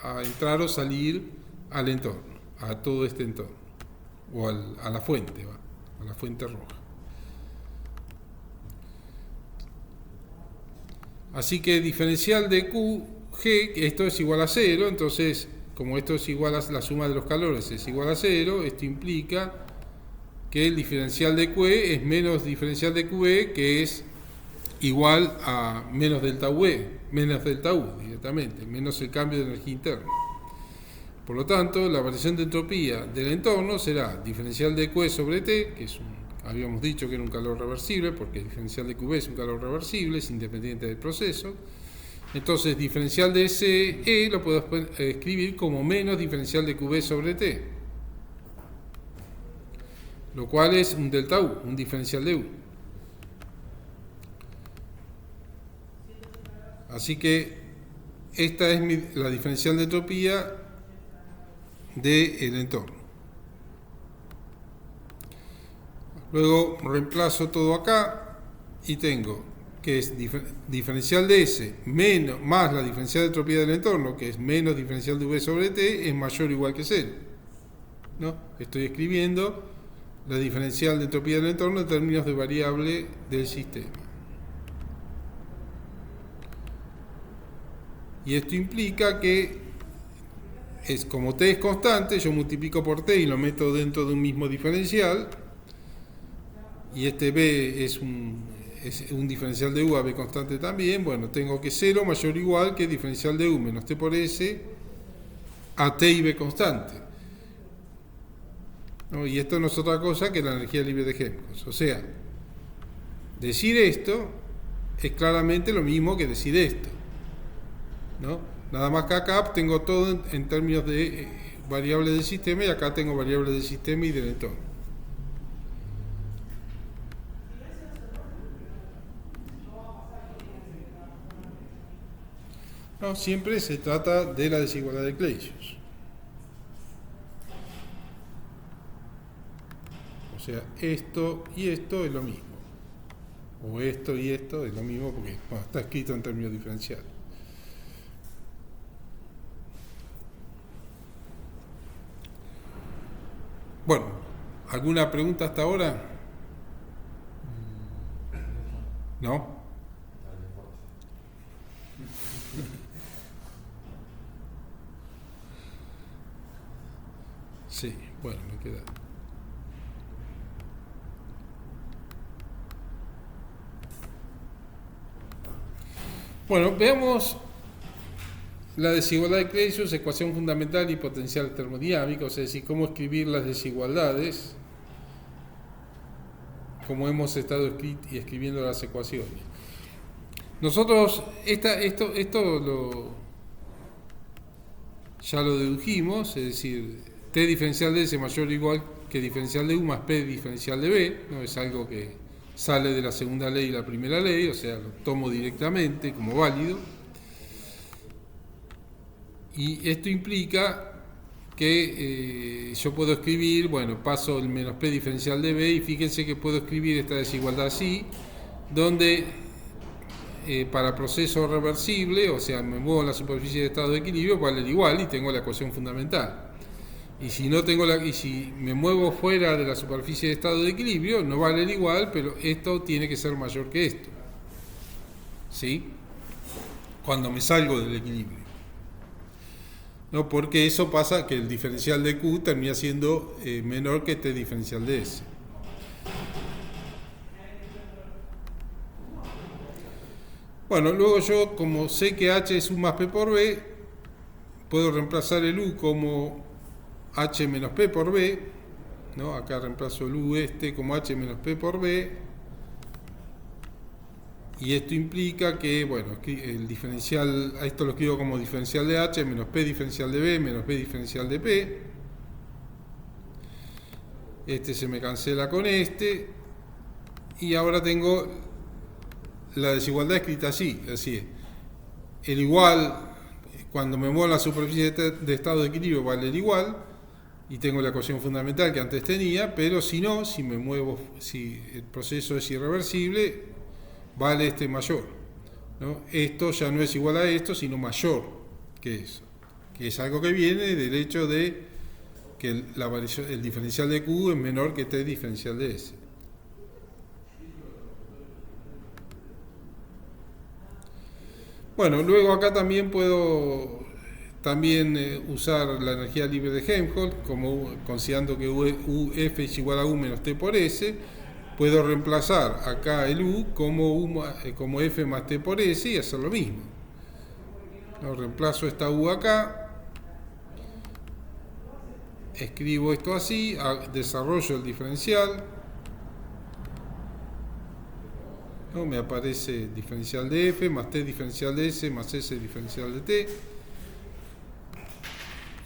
a entrar o salir al entorno, a todo este entorno, o a la fuente, a la fuente roja. Así que diferencial de QG, esto es igual a cero, entonces como esto es igual a la suma de los calores es igual a cero, esto implica que el diferencial de QE es menos diferencial de QE, que es igual a menos delta U directamente, menos el cambio de energía interna. Por lo tanto, la variación de entropía del entorno será diferencial de QE sobre T, que habíamos dicho que era un calor reversible, porque el diferencial de QB es un calor reversible, es independiente del proceso. Entonces, diferencial de SE lo puedo escribir como menos diferencial de QB sobre T, lo cual es un delta U, un diferencial de U. Así que esta es la diferencial de entropía del entorno. Luego reemplazo todo acá y tengo que es diferencial de S más la diferencial de entropía del entorno, que es menos diferencial de V sobre T, es mayor o igual que 0, ¿no? Estoy escribiendo la diferencial de entropía del entorno en términos de variable del sistema. Y esto implica que como T es constante, yo multiplico por T y lo meto dentro de un mismo diferencial, y este B es un diferencial de U a B constante también. Bueno, tengo que 0 mayor o igual que diferencial de U menos T por S a T y B constante, ¿no? Y esto no es otra cosa que la energía libre de Helmholtz. O sea, decir esto es claramente lo mismo que decir esto, ¿no? Nada más que acá tengo todo en términos de variables del sistema, y acá tengo variables del sistema y del entorno. No, siempre se trata de la desigualdad de Clausius. O sea, esto y esto es lo mismo. O esto y esto es lo mismo porque está escrito en términos diferenciales. Bueno, ¿alguna pregunta hasta ahora? ¿No? Sí, bueno, me queda. Bueno, veamos la desigualdad de Clausius, ecuación fundamental y potencial termodinámica, o sea, es decir, cómo escribir las desigualdades, como hemos estado escribiendo las ecuaciones. Nosotros, ya lo dedujimos, es decir, T diferencial de S mayor o igual que diferencial de U más P diferencial de B, ¿no? Es algo que sale de la segunda ley y la primera ley, o sea, lo tomo directamente como válido. Y esto implica que yo puedo escribir, bueno, paso el menos P diferencial de B, y fíjense que puedo escribir esta desigualdad así, donde para proceso reversible, o sea, me muevo en la superficie de estado de equilibrio, vale igual y tengo la ecuación fundamental. Y si no tengo y si me muevo fuera de la superficie de estado de equilibrio, no vale el igual, pero esto tiene que ser mayor que esto, ¿sí? Cuando me salgo del equilibrio, ¿no? Porque eso pasa que el diferencial de Q termina siendo menor que T diferencial de S. Bueno, luego yo, como sé que H es U más P por B, puedo reemplazar el U como H menos P por B, ¿no? Acá reemplazo el U como H menos P por B, y esto implica que, bueno, el diferencial, a esto lo escribo como diferencial de H menos P diferencial de B menos B diferencial de P, este se me cancela con este, y ahora tengo la desigualdad escrita así, es decir, el igual, cuando me muevo en la superficie de estado de equilibrio vale el igual, y tengo la ecuación fundamental que antes tenía, pero si no, si me muevo, si el proceso es irreversible, vale este mayor, ¿no? Esto ya no es igual a esto, sino mayor que eso, que es algo que viene del hecho de que el diferencial de Q es menor que T diferencial de S. Bueno, luego acá también puedo usar la energía libre de Helmholtz, considerando que UF es igual a U menos T por S. Puedo reemplazar acá el U como F más T por S y hacer lo mismo. ¿No? Reemplazo esta U acá, escribo esto así, desarrollo el diferencial, ¿no? Me aparece diferencial de F más T diferencial de S más S diferencial de T,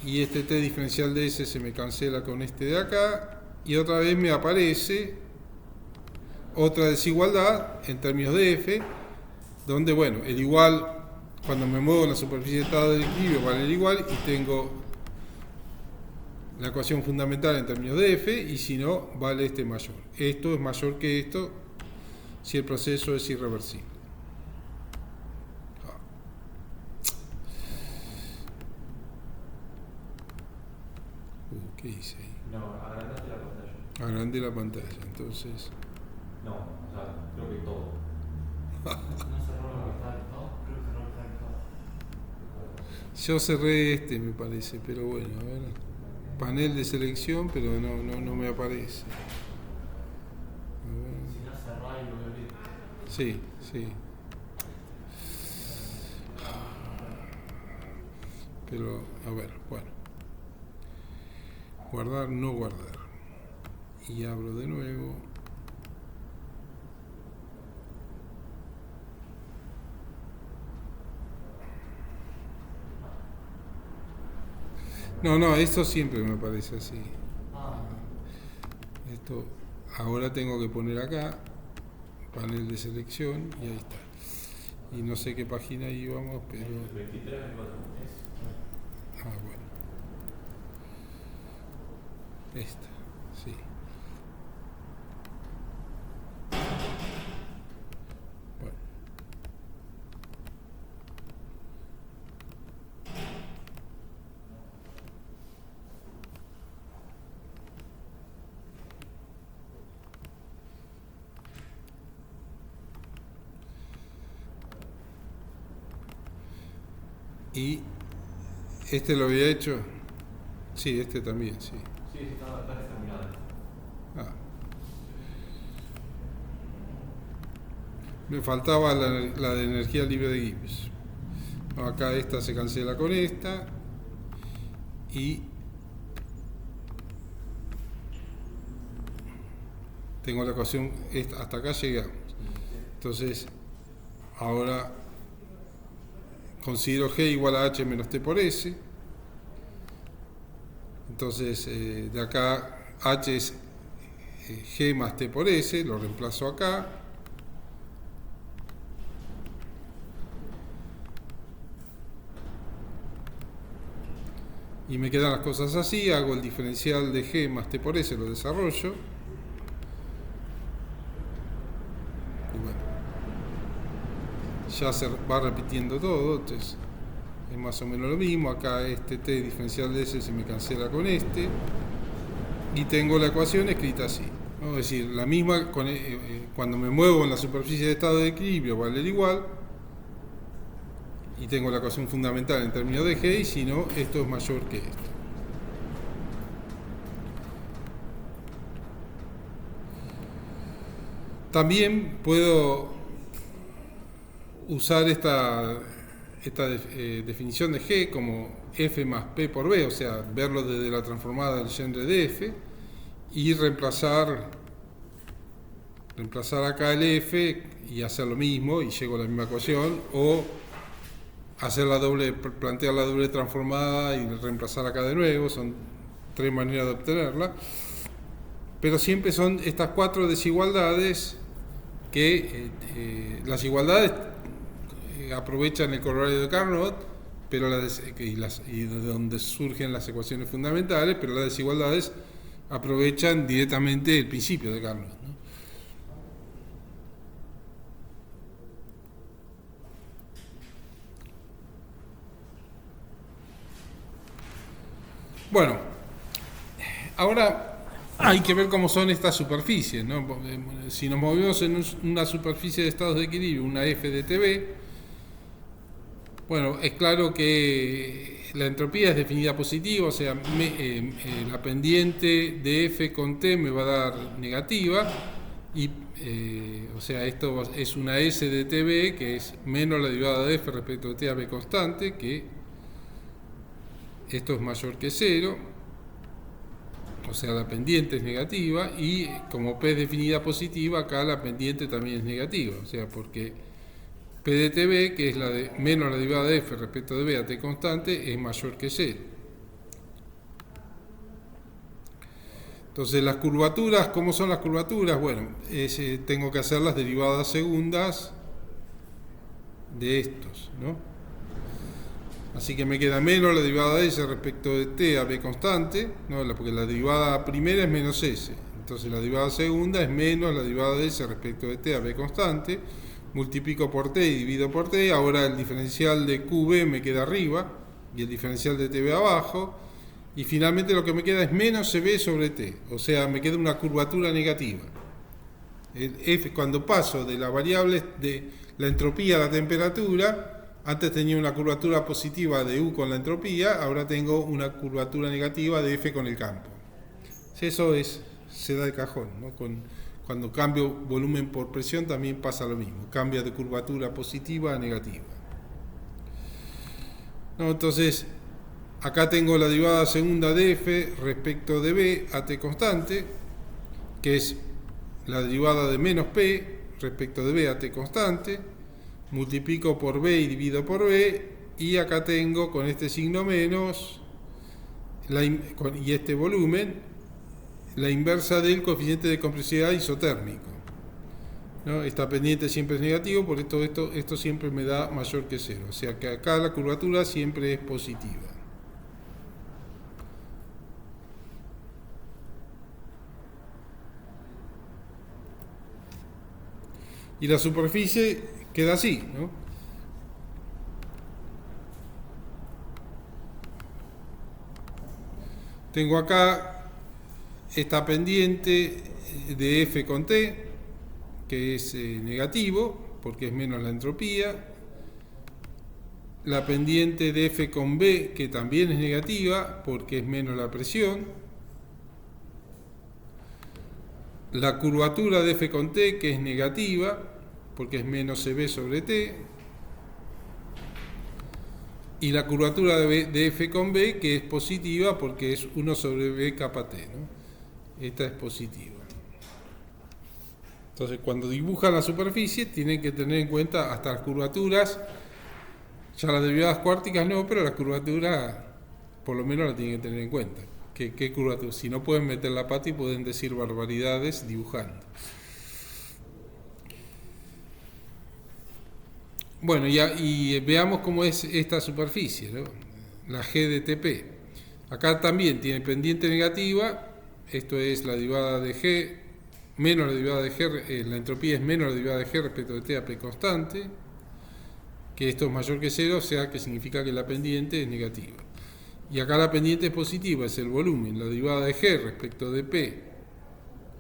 y este T diferencial de S se me cancela con este de acá, y otra vez me aparece otra desigualdad en términos de F, donde, bueno, el igual, cuando me muevo en la superficie de estado de equilibrio vale el igual, y tengo la ecuación fundamental en términos de F, y si no, vale este mayor. Esto es mayor que esto si el proceso es irreversible. ¿Qué hice ahí? No, agrandaste la pantalla. Agrandé la pantalla, entonces. No, o sea, creo que todo. No cerró lo que está dictado, creo que cerró lo que está dictado. Yo cerré este, me parece, pero bueno, a ver. Panel de selección, pero no me aparece. A ver. Si no cerró ahí lo voy a abrir. Sí, sí. Pero, a ver, bueno. Guardar, no guardar. Y abro de nuevo. No, esto siempre me parece así. Esto ahora tengo que poner acá, panel de selección, y ahí está. Y no sé qué página íbamos, pero... 23, bueno. Esta, sí. Bueno. Y este lo había hecho. Sí, este también, sí. Sí, está determinado. Me faltaba la de energía libre de Gibbs. Acá esta se cancela con esta. Y tengo la ecuación, hasta acá llegamos. Entonces, ahora considero G igual a H menos T por S. Entonces, de acá H es G más T por S, lo reemplazo acá. Y me quedan las cosas así, hago el diferencial de G más T por S, lo desarrollo. Y bueno, ya se va repitiendo todo, entonces es más o menos lo mismo. Acá este T diferencial de S se me cancela con este. Y tengo la ecuación escrita así. Es decir, la misma, cuando me muevo en la superficie de estado de equilibrio vale el igual. Y tengo la ecuación fundamental en términos de G, y si no, esto es mayor que esto. También puedo usar esta definición de G como F más P por B, o sea, verlo desde la transformada del Legendre de F, y reemplazar acá el F y hacer lo mismo, y llego a la misma ecuación, o plantear la doble transformada y reemplazar acá de nuevo. Son tres maneras de obtenerla. pero siempre son estas 4 desigualdades que las igualdades aprovechan el corolario de Carnot, pero y de donde surgen las ecuaciones fundamentales, pero las desigualdades aprovechan directamente el principio de Carnot, ¿no? Bueno, ahora hay que ver cómo son estas superficies, ¿no? Si nos movemos en una superficie de estados de equilibrio, una F de TB, bueno, es claro que la entropía es definida positiva, o sea, la pendiente de F con T me va a dar negativa, y o sea, esto es una S de TB, que es menos la derivada de F respecto de T a B constante, que esto es mayor que 0, o sea, la pendiente es negativa, y como P es definida positiva, acá la pendiente también es negativa, o sea, porque P de TB, que es la de menos la derivada de F respecto de B a T constante, es mayor que 0. Entonces, las curvaturas, ¿cómo son las curvaturas? Bueno, tengo que hacer las derivadas segundas de estos, ¿no? Así que me queda menos la derivada de S respecto de T a B constante, ¿no? Porque la derivada primera es menos S. Entonces la derivada segunda es menos la derivada de S respecto de T a B constante. Multiplico por T y divido por T. Ahora el diferencial de QB me queda arriba y el diferencial de TB abajo. Y finalmente lo que me queda es menos CB sobre T. O sea, me queda una curvatura negativa. El F, cuando paso de la variable de la entropía a la temperatura, antes tenía una curvatura positiva de U con la entropía, ahora tengo una curvatura negativa de F con el campo. Eso se da de cajón, ¿no? Cuando cambio volumen por presión también pasa lo mismo, cambia de curvatura positiva a negativa. ¿No? Entonces, acá tengo la derivada segunda de F respecto de B a T constante, que es la derivada de menos P respecto de B a T constante. Multiplico por B y divido por B, y acá tengo con este signo menos y este volumen la inversa del coeficiente de compresividad isotérmico, ¿no? Esta pendiente siempre es negativo, por esto siempre me da mayor que 0, o sea que acá la curvatura siempre es positiva. Y la superficie queda así, ¿no? Tengo acá esta pendiente de F con T, que es negativo, porque es menos la entropía. La pendiente de F con B, que también es negativa, porque es menos la presión. La curvatura de F con T, que es negativa, porque es menos CB sobre T, y la curvatura de F con B, que es positiva porque es 1 sobre B capa T, ¿no? Esta es positiva. Entonces, cuando dibujan la superficie, tienen que tener en cuenta hasta las curvaturas, ya las derivadas cuárticas no, pero las curvaturas por lo menos las tienen que tener en cuenta. ¿Qué curvatura? Si no, pueden meter la pata y pueden decir barbaridades dibujando. Bueno, y veamos cómo es esta superficie, ¿no? La G de TP. Acá también tiene pendiente negativa, esto es la derivada de G, menos la derivada de G, la entropía es menos la derivada de G respecto de T a P constante, que esto es mayor que 0, o sea que significa que la pendiente es negativa. Y acá la pendiente es positiva, es el volumen, la derivada de G respecto de P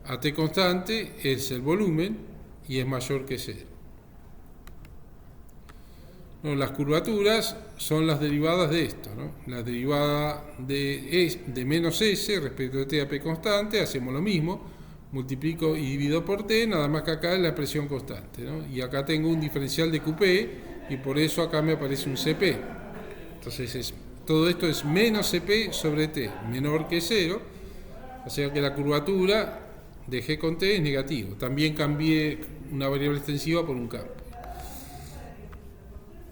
a T constante es el volumen y es mayor que 0. No, las curvaturas son las derivadas de esto, ¿no? La derivada de menos S respecto de T a P constante, hacemos lo mismo, multiplico y divido por T, nada más que acá es la presión constante, ¿no? Y acá tengo un diferencial de QP y por eso acá me aparece un CP. Entonces todo esto es menos CP sobre T, menor que 0, o sea que la curvatura de G con T es negativo. También cambié una variable extensiva por un campo.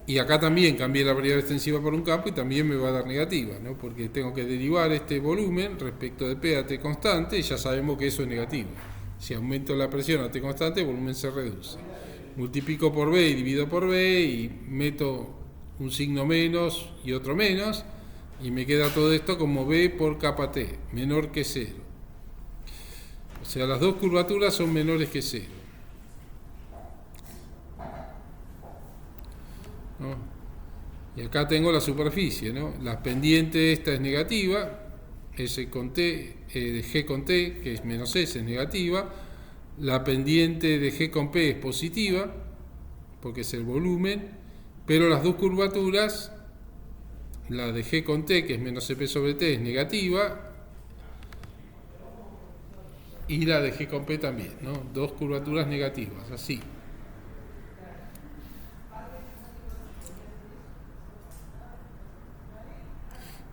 Y acá también cambié la variable extensiva por un campo y también me va a dar negativa, ¿no? Porque tengo que derivar este volumen respecto de P a T constante y ya sabemos que eso es negativo. Si aumento la presión a T constante, el volumen se reduce. Multiplico por B y divido por B y meto un signo menos y otro menos y me queda todo esto como B por capa T, menor que 0. O sea, las dos curvaturas son menores que 0. ¿No? Y acá tengo la superficie, ¿no? La pendiente esta es negativa, S con T, de G con T, que es menos S, es negativa. La pendiente de G con P es positiva, porque es el volumen, pero las dos curvaturas, la de G con T, que es menos CP sobre T, es negativa, y la de G con P también, ¿no? Dos curvaturas negativas, así.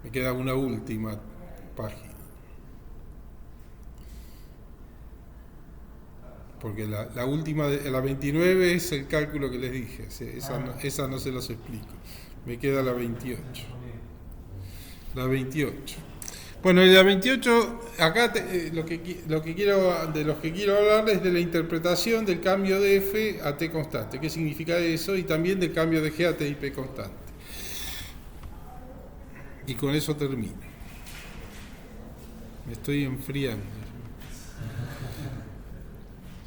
Me queda una última página. Porque la última, la 29 es el cálculo que les dije. Esa no se los explico. Me queda la 28. La 28. Bueno, y la 28, acá de los que quiero hablar es de la interpretación del cambio de F a T constante. ¿Qué significa eso? Y también del cambio de G a T y P constante. Y con eso termino. Me estoy enfriando.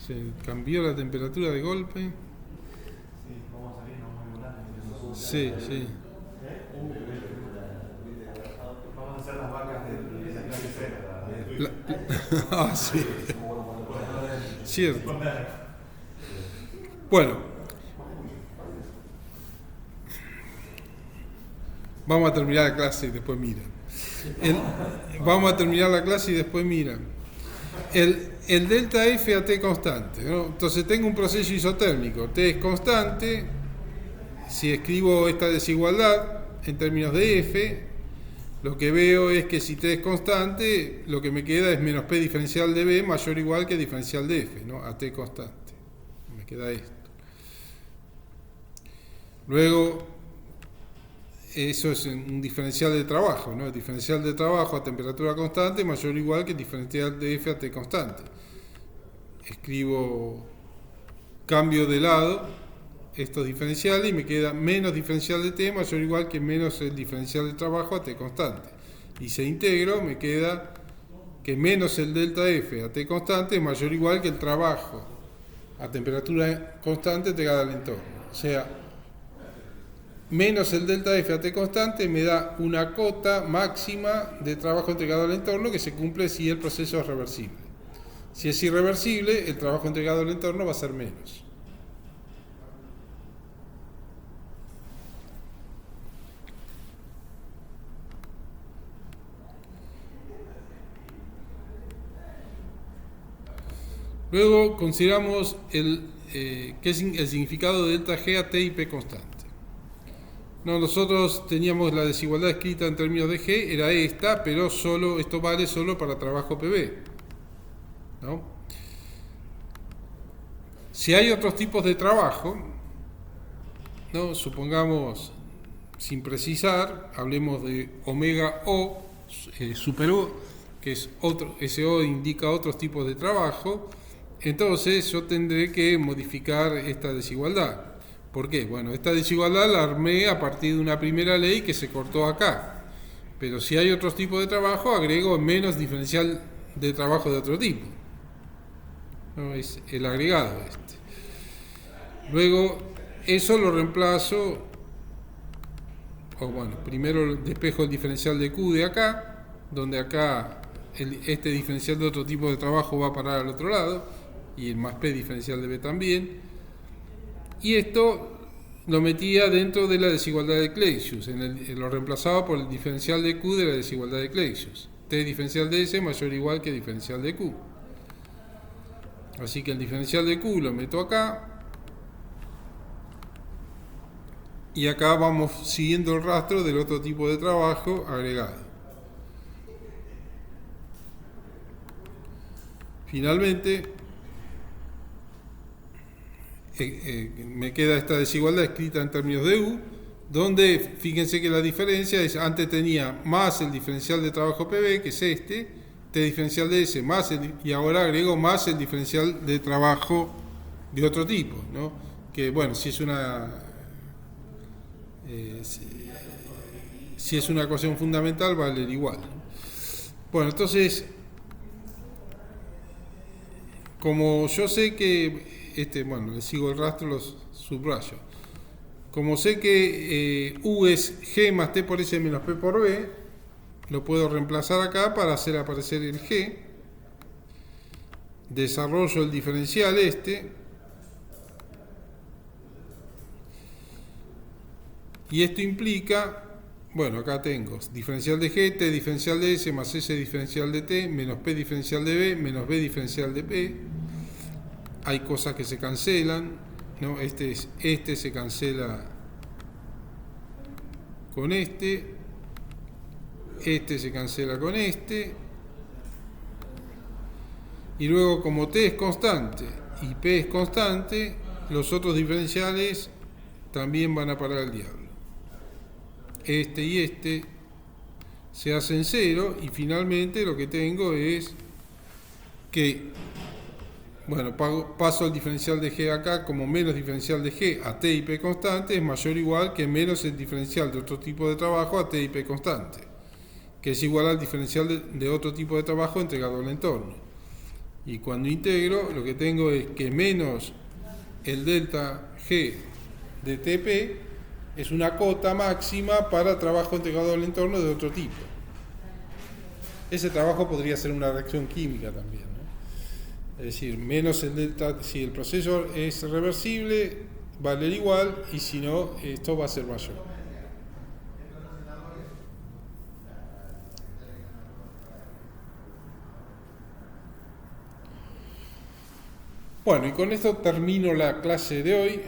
Se cambió la temperatura de golpe. Sí, vamos a salir, no muy volando. Sí, sí. Vamos a hacer las vacas de la clase cero. Ah, sí. Cierto. Bueno. Vamos a terminar la clase y después miran. Vamos a terminar la clase y después miran. El delta F a T constante, ¿no? Entonces tengo un proceso isotérmico. T es constante. Si escribo esta desigualdad en términos de F, lo que veo es que si T es constante, lo que me queda es menos P diferencial de B mayor o igual que diferencial de F, ¿no? A T constante. Me queda esto. Luego, eso es un diferencial de trabajo, ¿no? El diferencial de trabajo a temperatura constante mayor o igual que el diferencial de F a T constante. Escribo cambio de lado estos diferenciales y me queda menos diferencial de T mayor o igual que menos el diferencial de trabajo a T constante. Y se integro, me queda que menos el delta F a T constante es mayor o igual que el trabajo a temperatura constante entregada al entorno. O sea, menos el delta F a T constante me da una cota máxima de trabajo entregado al entorno que se cumple si el proceso es reversible. Si es irreversible, el trabajo entregado al entorno va a ser menos. Luego consideramos qué es el significado de delta G a T y P constante. No, nosotros teníamos la desigualdad escrita en términos de G, era esta, pero esto vale solo para trabajo PV, ¿no? Si hay otros tipos de trabajo, ¿no? Supongamos, sin precisar, hablemos de omega O, super O, que es otro, ese O indica otros tipos de trabajo, entonces yo tendré que modificar esta desigualdad. ¿Por qué? Bueno, esta desigualdad la armé a partir de una primera ley que se cortó acá. Pero si hay otros tipos de trabajo, agrego menos diferencial de trabajo de otro tipo. No, es el agregado este. Luego, eso lo reemplazo, primero despejo el diferencial de Q de acá, donde acá este diferencial de otro tipo de trabajo va a parar al otro lado, y el más P diferencial de B también. Y esto lo metía dentro de la desigualdad de Clausius, lo reemplazaba por el diferencial de Q de la desigualdad de Clausius. T diferencial de S mayor o igual que diferencial de Q. Así que el diferencial de Q lo meto acá. Y acá vamos siguiendo el rastro del otro tipo de trabajo agregado. Finalmente, me queda esta desigualdad escrita en términos de U, donde fíjense que la diferencia es, antes tenía más el diferencial de trabajo PB, que es este, T diferencial de S, y ahora agrego más el diferencial de trabajo de otro tipo, ¿no? Que bueno, si es una ecuación fundamental, va a valer igual, ¿no? Bueno, entonces, como yo sé que, le sigo el rastro, los subrayo. Como sé que U es G más T por S menos P por B, lo puedo reemplazar acá para hacer aparecer el G. Desarrollo el diferencial y esto implica, bueno, acá tengo diferencial de G, T diferencial de S más S diferencial de T, menos P diferencial de B, menos B diferencial de P. Hay cosas que se cancelan, ¿no? Este se cancela con este se cancela con este, y luego como T es constante y P es constante, los otros diferenciales también van a parar al diablo. Este y este se hacen 0 y finalmente lo que tengo es que, bueno, paso el diferencial de G acá como menos diferencial de G a T y P constante es mayor o igual que menos el diferencial de otro tipo de trabajo a T y P constante, que es igual al diferencial de otro tipo de trabajo entregado al entorno. Y cuando integro, lo que tengo es que menos el delta G de TP es una cota máxima para trabajo entregado al entorno de otro tipo. Ese trabajo podría ser una reacción química también, ¿no? Es decir, menos el delta, si el proceso es reversible, va a valer igual, y si no, esto va a ser mayor. Bueno, y con esto termino la clase de hoy.